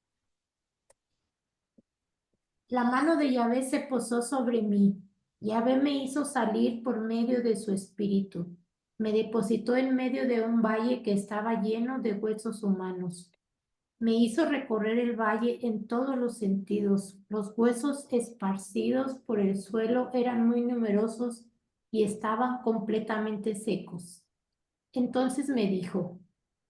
La mano de Yahvé se posó sobre mí. Yahvé me hizo salir por medio de su espíritu. Me depositó en medio de un valle que estaba lleno de huesos humanos. Me hizo recorrer el valle en todos los sentidos. Los huesos esparcidos por el suelo eran muy numerosos y estaban completamente secos. Entonces me dijo,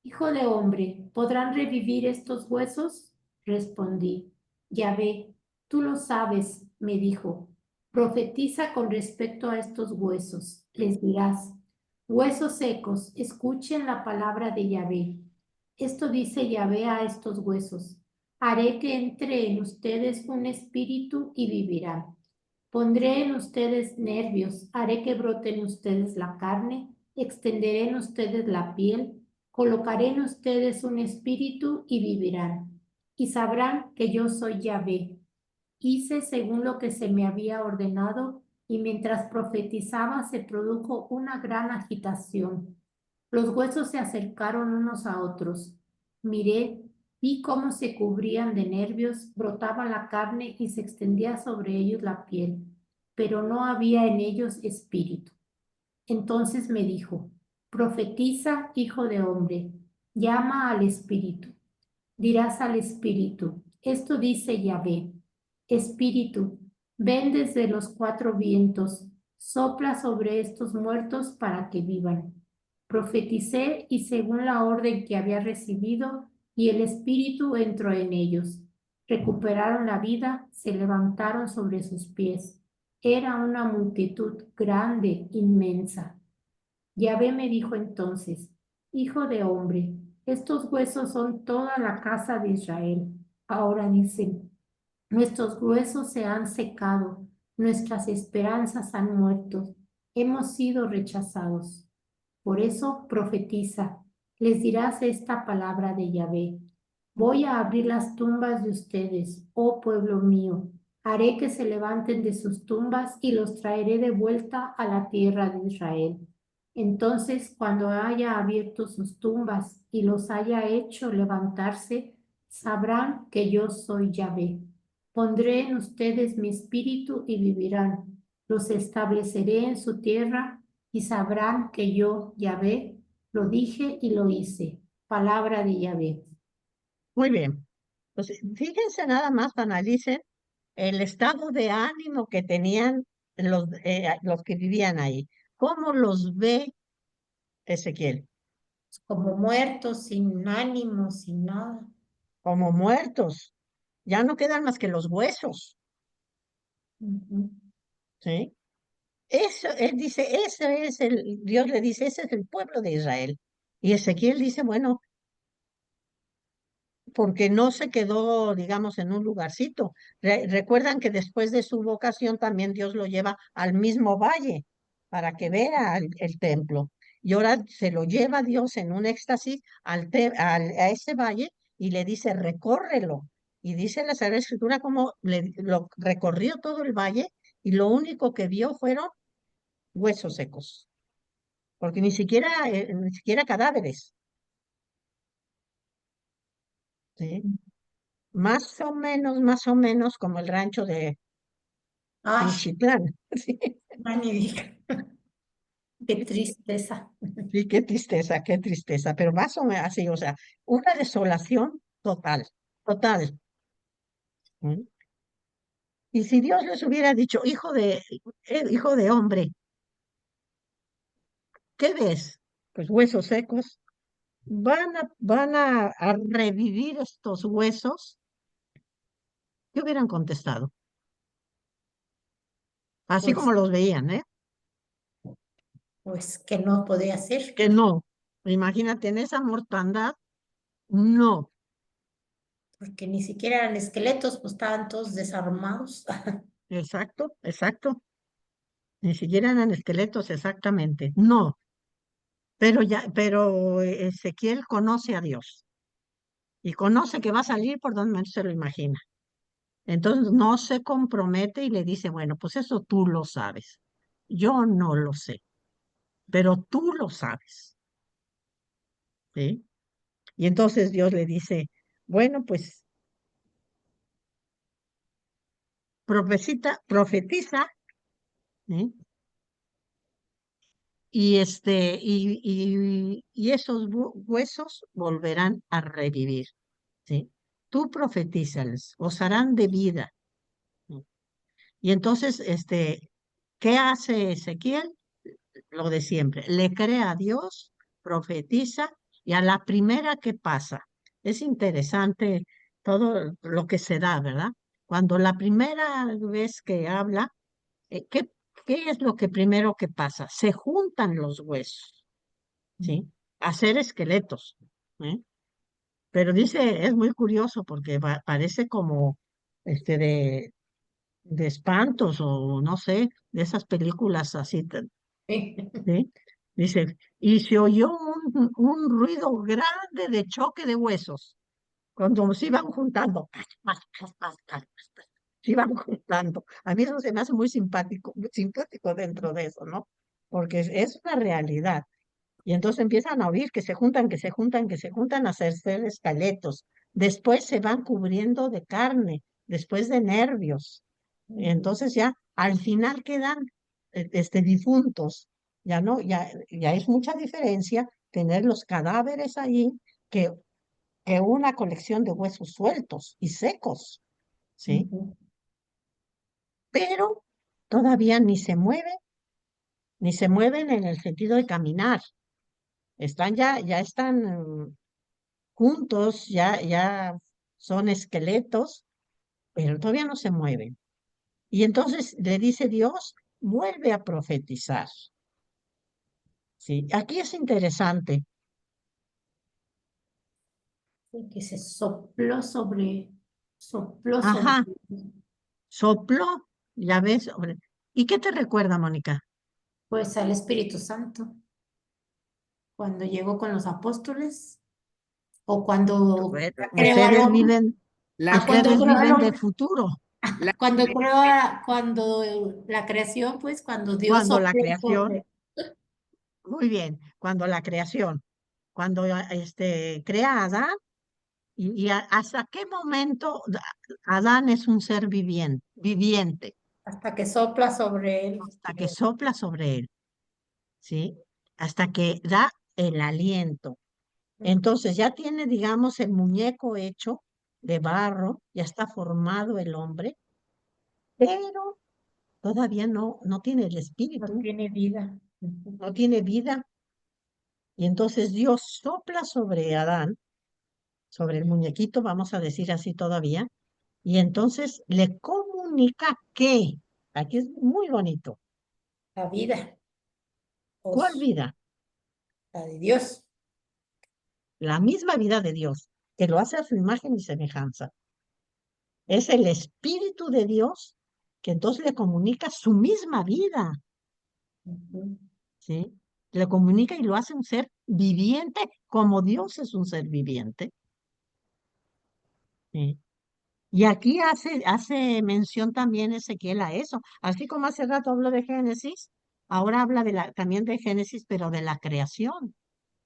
Hijo de hombre, ¿podrán revivir estos huesos? Respondí, Yahvé, tú lo sabes, me dijo. Profetiza con respecto a estos huesos. Les dirás, Huesos secos, escuchen la palabra de Yahvé. Esto dice Yahvé a estos huesos. Haré que entre en ustedes un espíritu y vivirán. Pondré en ustedes nervios, haré que brote en ustedes la carne, extenderé en ustedes la piel, colocaré en ustedes un espíritu y vivirán. Y sabrán que yo soy Yahvé. Hice según lo que se me había ordenado, y mientras profetizaba se produjo una gran agitación. Los huesos se acercaron unos a otros. Miré, vi cómo se cubrían de nervios, brotaba la carne y se extendía sobre ellos la piel, pero no había en ellos espíritu. Entonces me dijo, profetiza, hijo de hombre, llama al espíritu. Dirás al espíritu, esto dice Yahvé, espíritu, ven desde los cuatro vientos, sopla sobre estos muertos para que vivan. Profeticé y según la orden que había recibido, y el espíritu entró en ellos. Recuperaron la vida, se levantaron sobre sus pies. Era una multitud grande, inmensa. Yahvé me dijo entonces, hijo de hombre, estos huesos son toda la casa de Israel. Ahora dicen, nuestros huesos se han secado, nuestras esperanzas han muerto, hemos sido rechazados. Por eso profetiza, les dirás esta palabra de Yahvé. Voy a abrir las tumbas de ustedes, oh pueblo mío. Haré que se levanten de sus tumbas y los traeré de vuelta a la tierra de Israel. Entonces, cuando haya abierto sus tumbas y los haya hecho levantarse, sabrán que yo soy Yahvé. Pondré en ustedes mi espíritu y vivirán. Los estableceré en su tierra y sabrán que yo, Yahvé, lo dije y lo hice. Palabra de Yahvé. Muy bien. Pues fíjense nada más, analicen el estado de ánimo que tenían los que vivían ahí. ¿Cómo los ve Ezequiel? Como muertos, sin ánimo, sin nada. Como muertos. Ya no quedan más que los huesos, ¿sí? Eso, él dice, Dios le dice, ese es el pueblo de Israel. Y Ezequiel dice, bueno, porque no se quedó, digamos, en un lugarcito. Recuerdan que después de su vocación también Dios lo lleva al mismo valle para que vea el templo. Y ahora se lo lleva Dios en un éxtasis a ese valle y le dice, recórrelo. Y dice la Sagrada Escritura como lo recorrió todo el valle y lo único que vio fueron huesos secos, porque ni siquiera cadáveres, ¿sí? Más o menos como el rancho de Ay, Pinchitlán. Sí, ni diga. Qué tristeza. sí, qué tristeza, pero más o menos así, o sea, una desolación total, total. ¿Mm? Y si Dios les hubiera dicho, hijo de hombre, ¿qué ves? Pues huesos secos. ¿Van a revivir estos huesos? ¿Qué hubieran contestado? Así Pues, como los veían, ¿eh? pues que no podía ser, Que no. Imagínate, en esa mortandad, no. porque ni siquiera eran esqueletos, pues estaban todos desarmados. Exacto, exacto. Ni siquiera eran esqueletos exactamente. No. Pero Ezequiel conoce a Dios y conoce que va a salir por donde menos se lo imagina. Entonces no se compromete y le dice, bueno, pues eso tú lo sabes. Yo no lo sé, pero tú lo sabes. ¿Sí? Y entonces Dios le dice, bueno, pues profetiza, ¿sí? Y esos huesos volverán a revivir, ¿sí? Tú profetízales, os harán de vida. ¿Sí? Y entonces, ¿qué hace Ezequiel? Lo de siempre, le cree a Dios, profetiza, y a la primera que pasa. Es interesante todo lo que se da, ¿verdad? Cuando la primera vez que habla, ¿qué es lo que primero que pasa? Se juntan los huesos. ¿sí? Hacer esqueletos, ¿eh? Pero dice, es muy curioso porque parece como de espantos o no sé, de esas películas así, ¿sí? Dice, y se oyó un ruido grande de choque de huesos, cuando se iban juntando, se iban juntando. A mí eso se me hace muy simpático dentro de eso, ¿no? Porque es una realidad. Y entonces empiezan a oír que se juntan, que se juntan, que se juntan a hacerse esqueletos. Después se van cubriendo de carne, después de nervios. Entonces ya al final quedan difuntos. Ya no, ya es mucha diferencia tener los cadáveres ahí que, que una colección de huesos sueltos y secos, ¿sí? Pero todavía ni se mueven en el sentido de caminar. Ya están juntos, ya son esqueletos, pero todavía no se mueven. Y entonces le dice Dios, vuelve a profetizar. Sí, aquí es interesante. Que se sopló sobre. Ajá, sopló, ya ves. ¿Y qué te recuerda, Mónica? Pues al Espíritu Santo, cuando llegó con los apóstoles, o cuando creó al Ustedes hombre, viven, cuando ustedes creó al viven de hombre, futuro, cuando la creación, pues cuando Dios cuando la sopló creación, sobre. muy bien, cuando la creación, cuando crea a Adán. ¿Hasta qué momento Adán es un ser viviente? Hasta que sopla sobre él. Hasta que sopla sobre él, ¿sí? Hasta que da el aliento. Entonces ya tiene, digamos, el muñeco hecho de barro, ya está formado el hombre, pero todavía no tiene el No espíritu, tiene vida. no tiene vida. Y entonces Dios sopla sobre Adán, sobre el muñequito, vamos a decir así todavía, y entonces le comunica que, aquí es muy bonito, La vida, ¿cuál pues, vida? la de Dios. La misma vida de Dios, que lo hace a su imagen y semejanza. Es el Espíritu de Dios que entonces le comunica su misma vida, ¿sí? Le comunica y lo hace un ser viviente como Dios es un ser viviente, ¿sí? Y aquí hace mención también Ezequiel a eso. Así como hace rato habló de Génesis, ahora habla también de Génesis, pero de la creación,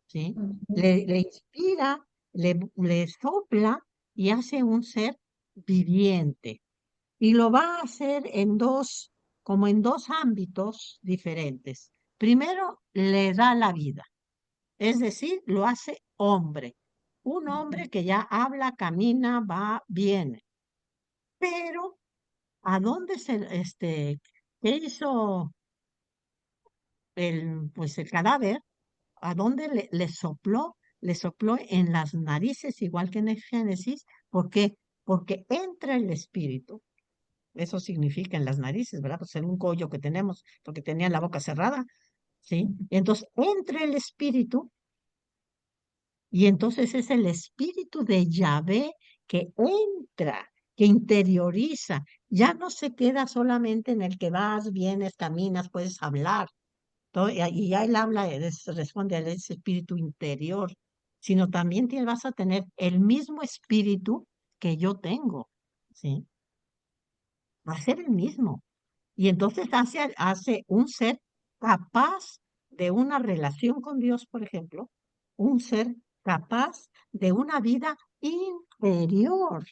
¿sí? Le inspira, le sopla y hace un ser viviente. Y lo va a hacer como en dos ámbitos diferentes. Primero, le da la vida, es decir, lo hace hombre. Un hombre que ya habla, camina, va, viene. Pero ¿a dónde qué hizo pues el cadáver? ¿A dónde le sopló? Le sopló en las narices, igual que en el Génesis. ¿Por qué? Porque entra el espíritu. Eso significa en las narices, ¿verdad? Pues en un collo que tenemos, porque tenían la boca cerrada, ¿sí? Entonces entra el espíritu y entonces es el espíritu de Yahvé que entra, que interioriza, ya no se queda solamente en el que vas, vienes, caminas, puedes hablar, y ya él habla, responde a ese espíritu interior, sino también vas a tener el mismo espíritu que yo tengo, ¿sí? Va a ser el mismo. Y entonces hace un ser capaz de una relación con Dios, por ejemplo, un ser capaz de una vida interior,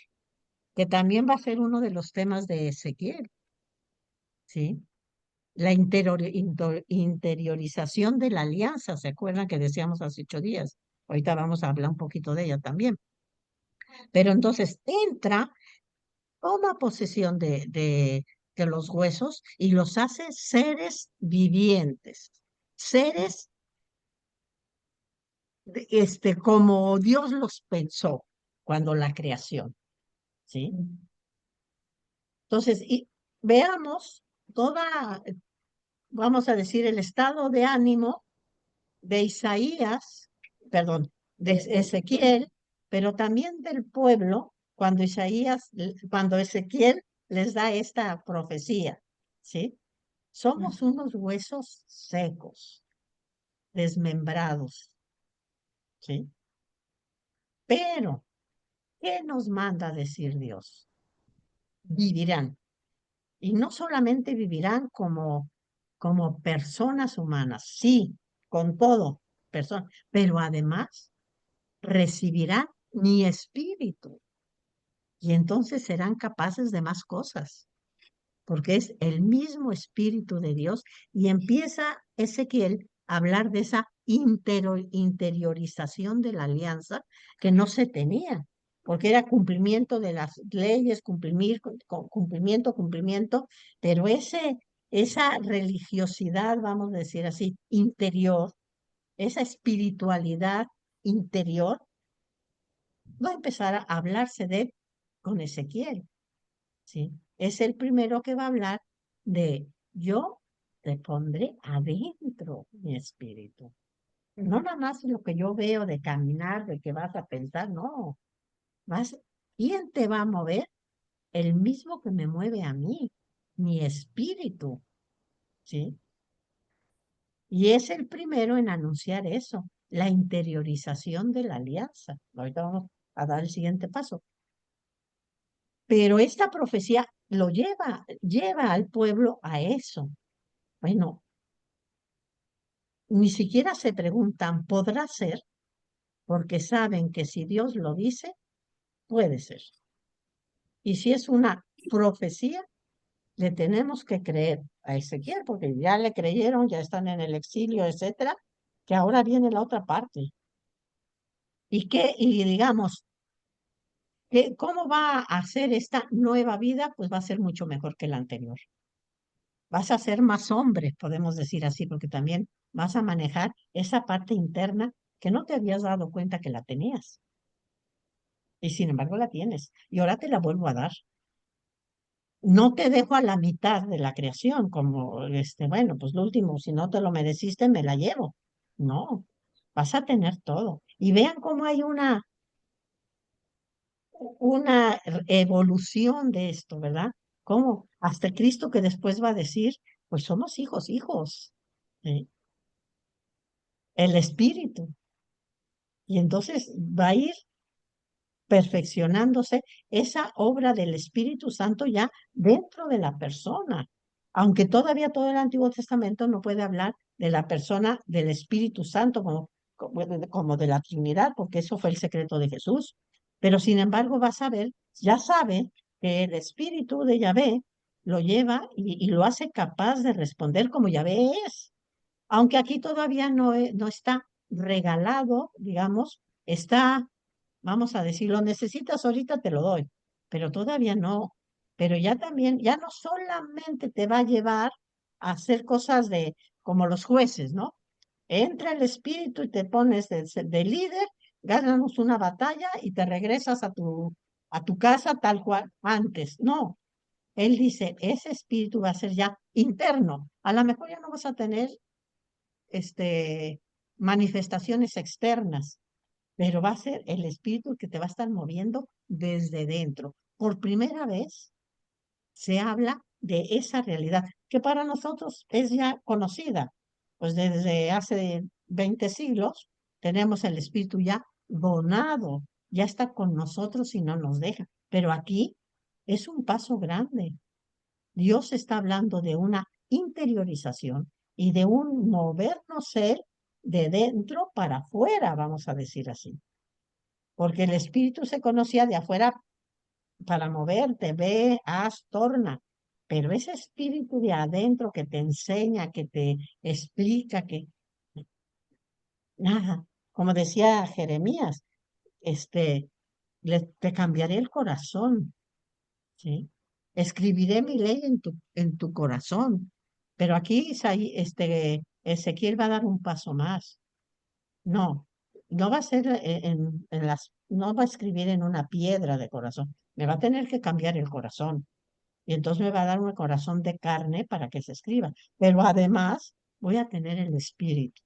que también va a ser uno de los temas de Ezequiel, ¿sí? La interiorización de la alianza, ¿se acuerdan que decíamos hace 8 días? Ahorita vamos a hablar un poquito de ella también. Pero entonces entra, toma posesión de los huesos y los hace seres vivientes, seres como Dios los pensó cuando la creación, ¿sí? Entonces, veamos vamos a decir, el estado de ánimo de Isaías, perdón, de Ezequiel, pero también del pueblo, cuando cuando Ezequiel les da esta profecía, ¿sí? Somos unos huesos secos, desmembrados, ¿sí? Pero, ¿qué nos manda a decir Dios? Vivirán. Y no solamente vivirán como personas humanas, sí, con todo, personas, pero además recibirán mi espíritu y entonces serán capaces de más cosas, porque es el mismo espíritu de Dios y empieza Ezequiel a hablar de esa interiorización de la alianza que no se tenía, porque era cumplimiento de las leyes, cumplimiento, pero esa religiosidad, vamos a decir así, interior, esa espiritualidad interior, va a empezar a hablarse de él con Ezequiel, ¿sí? Es el primero que va a hablar de yo te pondré adentro mi espíritu. No nada más lo que yo veo de caminar, de que vas a pensar, no. ¿Quién te va a mover? El mismo que me mueve a mí, mi espíritu, ¿sí? Y es el primero en anunciar eso, la interiorización de la alianza. Ahorita vamos a dar el siguiente paso. Pero esta profecía lo lleva al pueblo a eso. Bueno, ni siquiera se preguntan, ¿podrá ser? Porque saben que si Dios lo dice, puede ser. Y si es una profecía, le tenemos que creer a Ezequiel, porque ya le creyeron, ya están en el exilio, etcétera, que ahora viene la otra parte. Y digamos, ¿cómo va a ser esta nueva vida? Pues va a ser mucho mejor que la anterior. Vas a ser más hombre, podemos decir así, porque también vas a manejar esa parte interna que no te habías dado cuenta que la tenías. Y sin embargo la tienes. Y ahora te la vuelvo a dar. No te dejo a la mitad de la creación, como, bueno, pues lo último, si no te lo mereciste, me la llevo. No, vas a tener todo. Y vean cómo hay una evolución de esto, ¿verdad? Cómo hasta Cristo que después va a decir, pues somos hijos, ¿sí? El espíritu. Y entonces va a ir perfeccionándose esa obra del Espíritu Santo ya dentro de la persona. Aunque todavía todo el Antiguo Testamento no puede hablar de la persona del Espíritu Santo como de la Trinidad, porque eso fue el secreto de Jesús. Pero sin embargo va a saber, ya sabe que el Espíritu de Yahvé lo lleva y lo hace capaz de responder como Yahvé es. Aunque aquí todavía no está regalado, digamos, está, vamos a decir, lo necesitas ahorita, te lo doy, pero todavía no. Pero ya también, ya no solamente te va a llevar a hacer cosas como los jueces, ¿no? Entra el espíritu y te pones de líder, ganas una batalla y te regresas a tu casa tal cual antes. No, él dice, ese espíritu va a ser ya interno. A lo mejor ya no vas a tener manifestaciones externas, pero va a ser el espíritu el que te va a estar moviendo desde dentro. Por primera vez se habla de esa realidad que para nosotros es ya conocida. Pues desde hace 20 siglos tenemos el espíritu ya donado, ya está con nosotros y no nos deja. Pero aquí es un paso grande. Dios está hablando de una interiorización y de un movernos él de dentro para afuera, vamos a decir así. Porque el espíritu se conocía de afuera para moverte, ve, haz, torna. Pero ese espíritu de adentro que te enseña, que te explica, que nada, como decía Jeremías, te cambiaré el corazón, ¿sí? Escribiré mi ley en tu corazón. Pero aquí Ezequiel va a dar un paso más. No, no va a ser no va a escribir en una piedra de corazón. Me va a tener que cambiar el corazón. Y entonces me va a dar un corazón de carne para que se escriba. Pero además voy a tener el espíritu.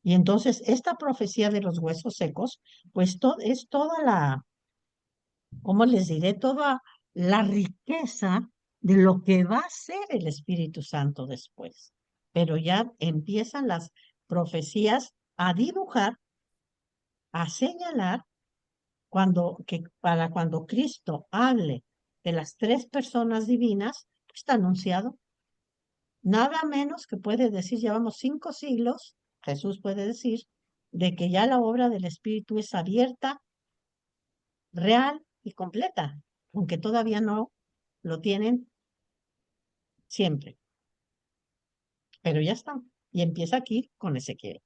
Y entonces esta profecía de los huesos secos, pues es toda la, ¿cómo les diré? Toda la riqueza de lo que va a ser el Espíritu Santo después. Pero ya empiezan las profecías a dibujar, a señalar, para cuando Cristo hable de las tres personas divinas, pues está anunciado. Nada menos que puede decir, llevamos 5 siglos, Jesús puede decir, de que ya la obra del Espíritu es abierta, real y completa, aunque todavía no lo tienen siempre. Pero ya está. Y empieza aquí con Ezequiel.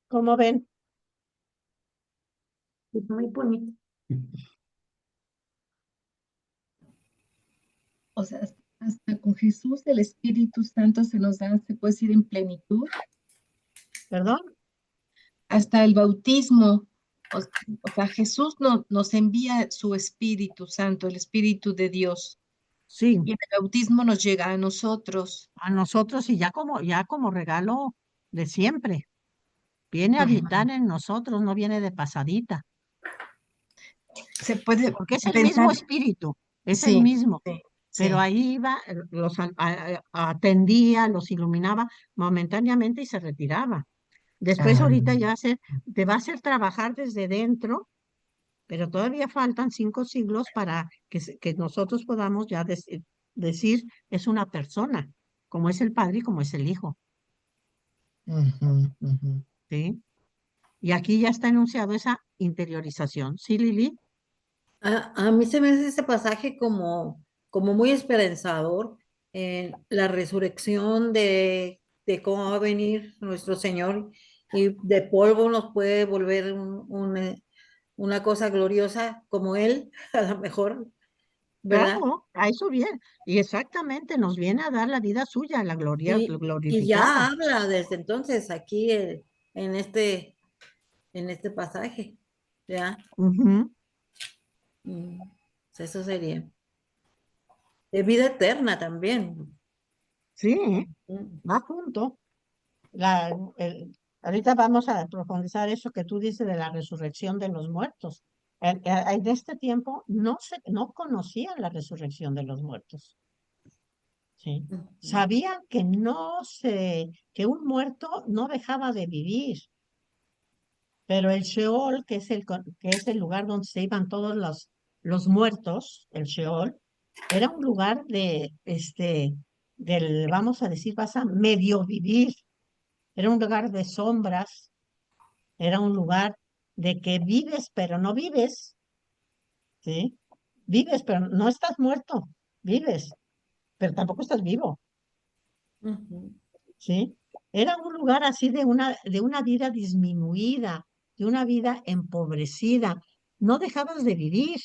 ¿Cómo ven? Es muy bonito. O sea, hasta con Jesús el Espíritu Santo se nos da, se puede decir, en plenitud. ¿Perdón? Hasta el bautismo. O sea, Jesús nos envía su Espíritu Santo, el Espíritu de Dios. Sí. Y en el bautismo nos llega a nosotros. A nosotros y ya como regalo de siempre. Viene a habitar en nosotros, no viene de pasadita. Se puede Porque es el pensar, mismo espíritu, es el sí, mismo. sí, Pero sí. ahí iba, los atendía, los iluminaba momentáneamente y se retiraba. Después ahorita ya te va a hacer trabajar desde dentro, pero todavía faltan 5 siglos para que nosotros podamos ya decir es una persona, como es el Padre y como es el Hijo. ¿Sí? Y aquí ya está enunciado esa interiorización. ¿Sí, Lili? A mí se me hace ese pasaje como muy esperanzador en la resurrección de cómo va a venir nuestro Señor y de polvo nos puede volver una cosa gloriosa como Él, a lo mejor, ¿verdad? Claro, a eso bien. Y exactamente nos viene a dar la vida suya, la gloria Y ya glorificada. habla desde entonces aquí en este pasaje, ¿ya? Ujú. Pues eso sería. De vida eterna también. Sí, va junto. Ahorita vamos a profundizar eso que tú dices de la resurrección de los muertos. En este tiempo no conocían la resurrección de los muertos. ¿Sí? Sabían que un muerto no dejaba de vivir, pero el Sheol, que es el lugar donde se iban todos los muertos, el Sheol, era un lugar vamos a decir, vas a medio vivir. Era un lugar de sombras, era un lugar de que vives, pero no vives, ¿sí? Vives, pero no estás muerto, vives, pero tampoco estás vivo, ¿sí? Era un lugar así de una vida disminuida, de una vida empobrecida. No dejabas de vivir,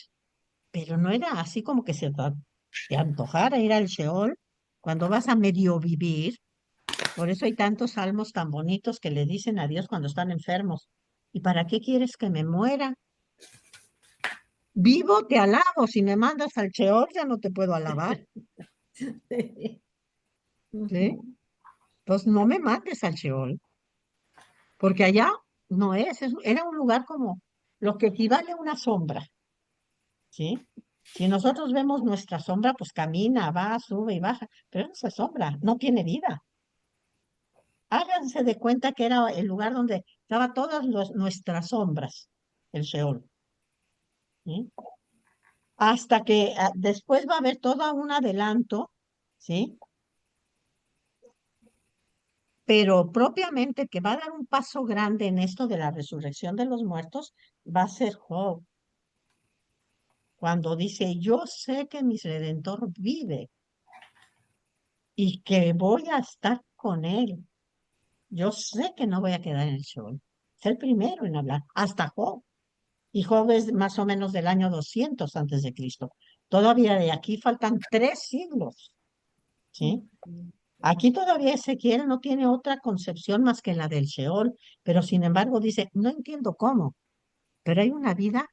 pero no era así como que te antojara ir al Sheol cuando vas a medio vivir. Por eso hay tantos salmos tan bonitos que le dicen a Dios cuando están enfermos. ¿Y para qué quieres que me muera? Vivo te alabo, si me mandas al Sheol ya no te puedo alabar, ¿sí? Pues no me mandes al Sheol, porque allá no era un lugar como lo que equivale a una sombra, ¿sí? Si nosotros vemos nuestra sombra, pues camina, va, sube y baja, pero esa sombra no tiene vida. Háganse de cuenta que era el lugar donde estaban todas nuestras sombras, el Sheol. ¿Sí? Hasta que después va a haber todo un adelanto, ¿sí? Pero propiamente que va a dar un paso grande en esto de la resurrección de los muertos, va a ser Job, cuando dice, yo sé que mi Redentor vive y que voy a estar con él. Yo sé que no voy a quedar en el Sheol. Es el primero en hablar, hasta Job. Y Job es más o menos del año 200 antes de Cristo. Todavía de aquí faltan 3 siglos, ¿sí? Aquí todavía Ezequiel no tiene otra concepción más que la del Sheol, pero sin embargo dice, no entiendo cómo, pero hay una vida,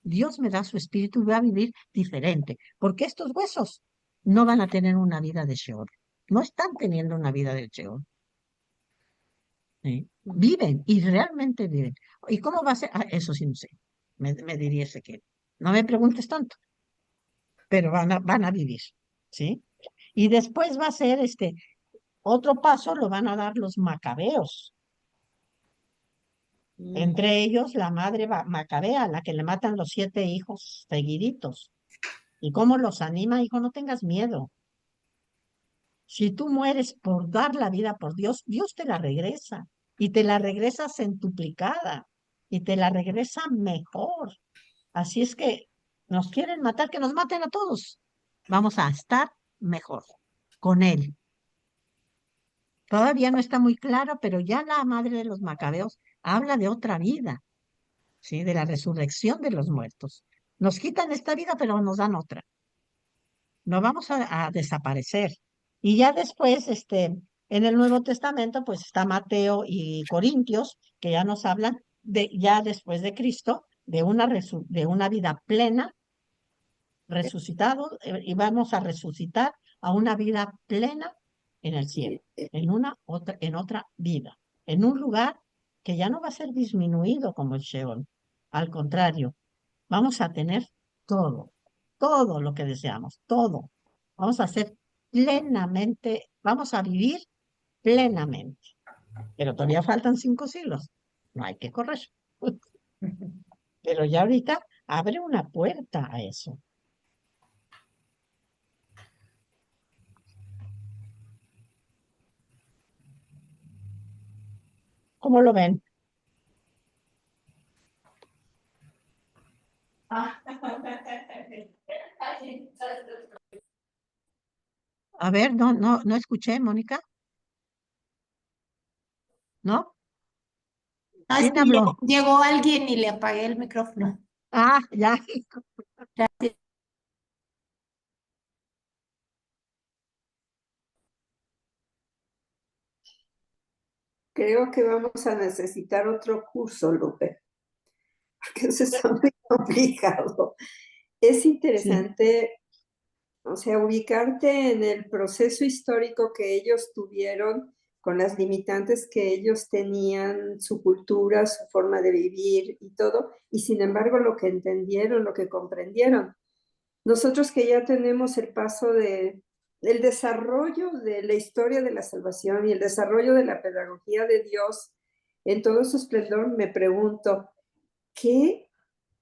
Dios me da su espíritu y voy a vivir diferente, porque estos huesos no van a tener una vida de Sheol. no están teniendo una vida del Sheol. ¿Sí? Viven, y realmente viven. ¿Y cómo va a ser? Ah, eso sí no sé, me diría que no me preguntes tanto, pero van a vivir, ¿sí? Y después va a ser otro paso, lo van a dar los macabeos. Entre ellos la madre macabea, la que le matan los 7 hijos seguiditos. ¿Y cómo los anima? Hijo, no tengas miedo. Si tú mueres por dar la vida por Dios, Dios te la regresa. Y te la regresa centuplicada. Y te la regresa mejor. Así es que nos quieren matar, que nos maten a todos. Vamos a estar mejor con Él. Todavía no está muy claro, pero ya la madre de los macabeos habla de otra vida, ¿sí? De la resurrección de los muertos. Nos quitan esta vida, pero nos dan otra. No vamos a desaparecer. Y ya después, en el Nuevo Testamento, pues está Mateo y Corintios, que ya nos hablan de, ya después de Cristo, de una vida plena, resucitado, y vamos a resucitar a una vida plena en el cielo, en otra vida, en un lugar que ya no va a ser disminuido como el Sheol. Al contrario, vamos a tener todo, todo lo que deseamos, todo. Vamos a ser plenamente, vamos a vivir plenamente. Pero todavía faltan 5 siglos. No hay que correr. Pero ya ahorita abre una puerta a eso. ¿Cómo lo ven? A ver, no escuché, Mónica. ¿No? No, es ¿Quién que habló? llegó alguien y le apagué el micrófono. Ah, ya. Gracias. Creo que vamos a necesitar otro curso, Lupe, porque eso está muy complicado. Es Sí, interesante, o sea, ubicarte en el proceso histórico que ellos tuvieron, con las limitantes que ellos tenían, su cultura, su forma de vivir y todo, y sin embargo lo que entendieron, lo que comprendieron. Nosotros que ya tenemos el paso el desarrollo de la historia de la salvación y el desarrollo de la pedagogía de Dios en todo su esplendor, me pregunto, ¿qué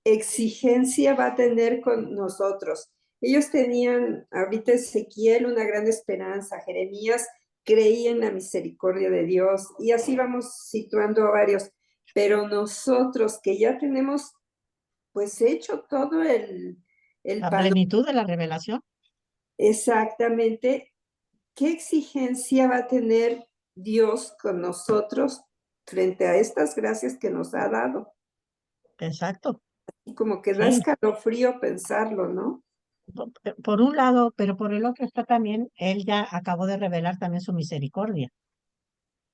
exigencia va a tener con nosotros? Ellos tenían, ahorita Ezequiel, una gran esperanza, Jeremías creía en la misericordia de Dios, y así vamos situando a varios, pero nosotros que ya tenemos pues hecho todo el la panorama. plenitud de la revelación. Exactamente, ¿qué exigencia va a tener Dios con nosotros frente a estas gracias que nos ha dado? Exacto. Y como que da Sí. escalofrío pensarlo, ¿no? Por un lado, pero por el otro está también, Él ya acabó de revelar también su misericordia.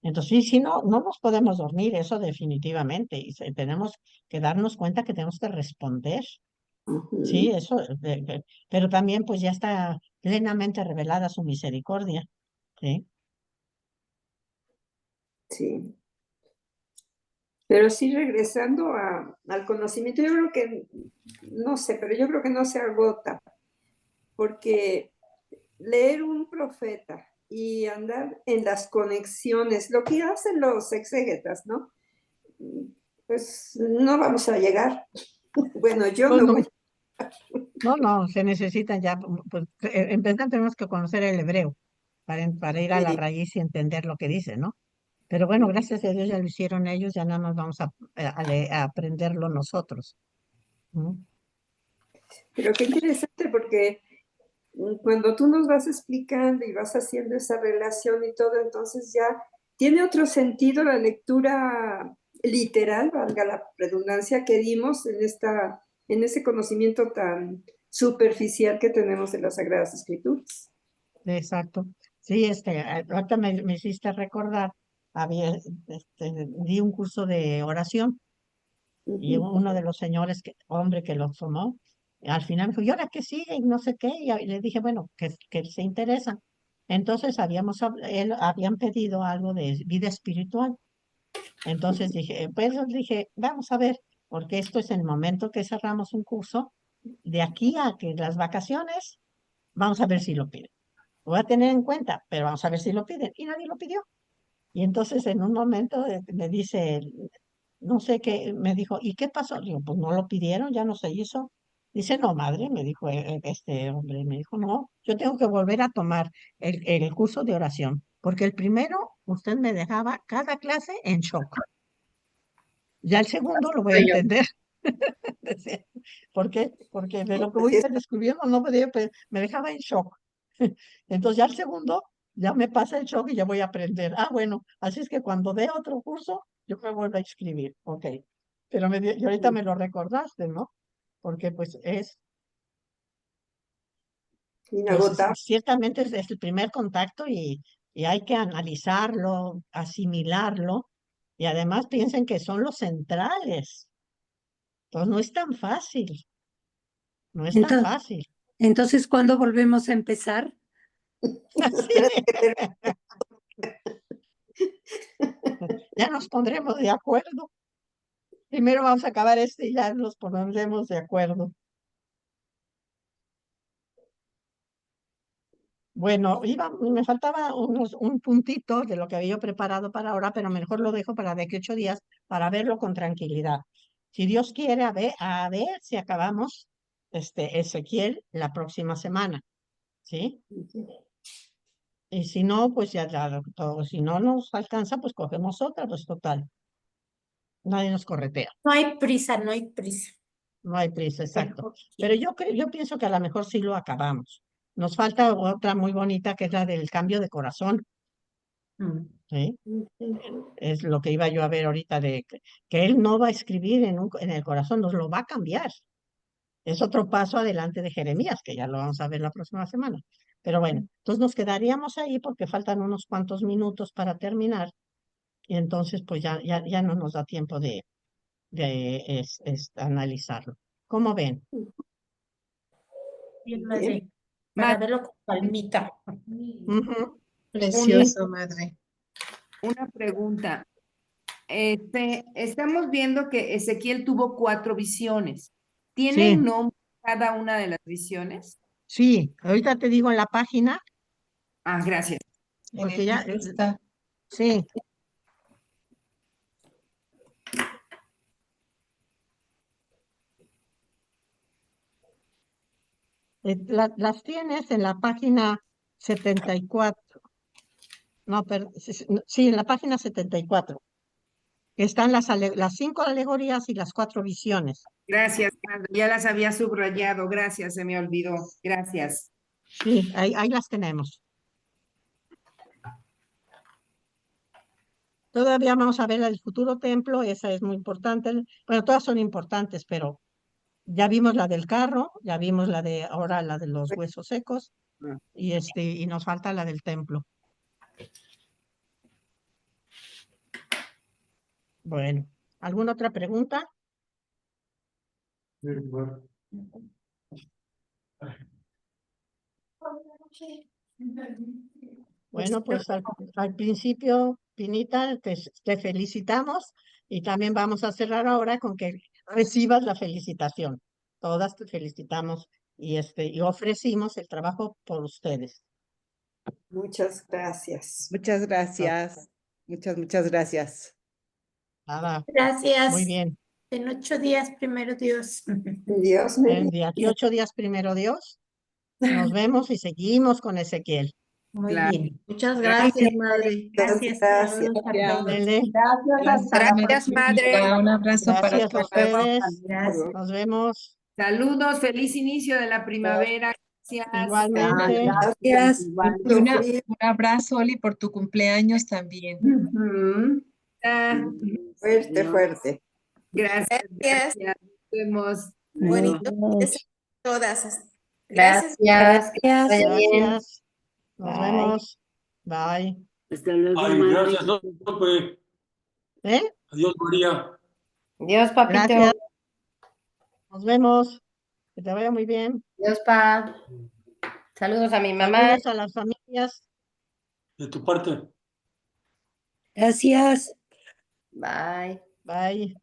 Entonces, sí, no nos podemos dormir, eso definitivamente. Y tenemos que darnos cuenta que tenemos que responder. Sí, Ujú. eso, pero también pues ya está plenamente revelada su misericordia. Sí, Sí. Pero sí, regresando al conocimiento, yo creo que, no sé, pero yo creo que no se agota, porque leer un profeta y andar en las conexiones, lo que hacen los exégetas, ¿no? Pues no vamos a llegar. Bueno, yo pues no no, voy. no, se necesitan ya, pues empezar tenemos que conocer el hebreo para ir a la raíz y entender lo que dice, ¿no? Pero bueno, gracias a Dios ya lo hicieron ellos, ya nada más vamos a aprenderlo nosotros. ¿Mm? Pero qué interesante, porque cuando tú nos vas explicando y vas haciendo esa relación y todo, entonces ya tiene otro sentido la lectura literal, valga la redundancia que dimos en ese conocimiento tan superficial que tenemos de las Sagradas Escrituras. Exacto. Sí, ahorita me hiciste recordar, di un curso de oración. Y uno de los señores, hombre que lo tomó, al final me dijo, ¿y ahora qué sigue? Y no sé qué. Y le dije, bueno, que se interesa. Entonces habían pedido algo de vida espiritual. Entonces dije, pues dije, vamos a ver, porque esto es el momento que cerramos un curso, de aquí a que las vacaciones, vamos a ver si lo piden. Lo voy a tener en cuenta, pero vamos a ver si lo piden. Y nadie lo pidió. Y entonces en un momento me dice, no sé qué, me dijo, ¿y qué pasó? Digo, pues no lo pidieron, ya no se hizo. Dice, no, madre, me dijo este hombre, me dijo, no, yo tengo que volver a tomar el curso de oración, porque el primero usted me dejaba cada clase en shock. Ya el segundo lo voy a Soy yo. entender. Decía, ¿por qué? Porque de lo que voy a ir descubriendo no podía, me dejaba en shock. Entonces ya el segundo ya me pasa el shock y ya voy a aprender. Ah, bueno, así es que cuando dé otro curso, yo me vuelvo a inscribir. Ok. Pero y ahorita me lo recordaste, ¿no? Porque pues Inagotable. ciertamente es el primer contacto y hay que analizarlo, asimilarlo. Y además piensen que son los centrales. Entonces no es tan fácil. No es tan Entonces, fácil. entonces, ¿cuándo volvemos a empezar? Ya nos pondremos de acuerdo. Primero vamos a acabar este y ya nos pondremos de acuerdo. Bueno, me faltaba un puntito de lo que había yo preparado para ahora, pero mejor lo dejo para de aquí 8 días para verlo con tranquilidad. Si Dios quiere, a ver si acabamos Ezequiel la próxima semana, ¿sí? Y si no, pues si no nos alcanza, pues cogemos otra, pues total. Nadie nos corretea. No hay prisa, no hay prisa. No hay prisa, exacto. Pero yo pienso que a lo mejor sí lo acabamos. Nos falta otra muy bonita que es la del cambio de corazón. ¿Sí? Es lo que iba yo a ver ahorita de que él no va a escribir en el corazón, nos lo va a cambiar. Es otro paso adelante de Jeremías, que ya lo vamos a ver la próxima semana. Pero bueno, entonces nos quedaríamos ahí porque faltan unos cuantos minutos para terminar y entonces pues ya no nos da tiempo de analizarlo. ¿Cómo ven? Bien, madre, para verlo con palmita. Ujú. Precioso, madre. Una pregunta. Estamos viendo que Ezequiel tuvo 4 visiones. ¿Tienen Sí. nombre cada una de las visiones? Sí, ahorita te digo en la página, Ah, gracias. porque ya Está. sí. Las tienes en la página 74. No, pero sí, en la página 74. Están las 5 alegorías y las 4 visiones. Gracias, madre. Ya las había subrayado. Gracias, se me olvidó. Gracias. Sí, ahí las tenemos. Todavía vamos a ver el futuro templo, esa es muy importante. Bueno, todas son importantes, pero ya vimos la del carro, ya vimos ahora la de los huesos secos, y nos falta la del templo. Bueno, ¿alguna otra pregunta? Bueno, pues al principio, Pinita, te felicitamos y también vamos a cerrar ahora con que recibas la felicitación. Todas te felicitamos y ofrecimos el trabajo por ustedes. Muchas gracias. Muchas gracias. Muchas gracias. Nada, Gracias. muy bien. En 8 días, primero Dios. Dios me De aquí 8 días, primero Dios, nos vemos y seguimos con Ezequiel. Muy Claro. bien. Muchas gracias, madre. Gracias. Gracias. Dele. Gracias, madre. Un abrazo para Gracias a todos. ustedes. Gracias. Nos vemos. Saludos, feliz inicio de la primavera. Gracias. Igualmente. Gracias. Y un abrazo, Oli, por tu cumpleaños también. Ujú. Fuerte, fuerte. Gracias. Gracias. Nos vemos. Bonito fin de semana a todas. Gracias. Gracias. Vaya bien. Gracias. Nos Bye. vemos. Bye. Hasta luego, Ay, madre. gracias, López. ¿Eh? Adiós, María. Dios, papito. Gracias. Nos vemos. Que te vaya muy bien. Dios, pa. Saludos a mi mamá. Saludos a las familias. de tu parte. Gracias. Bye. Bye.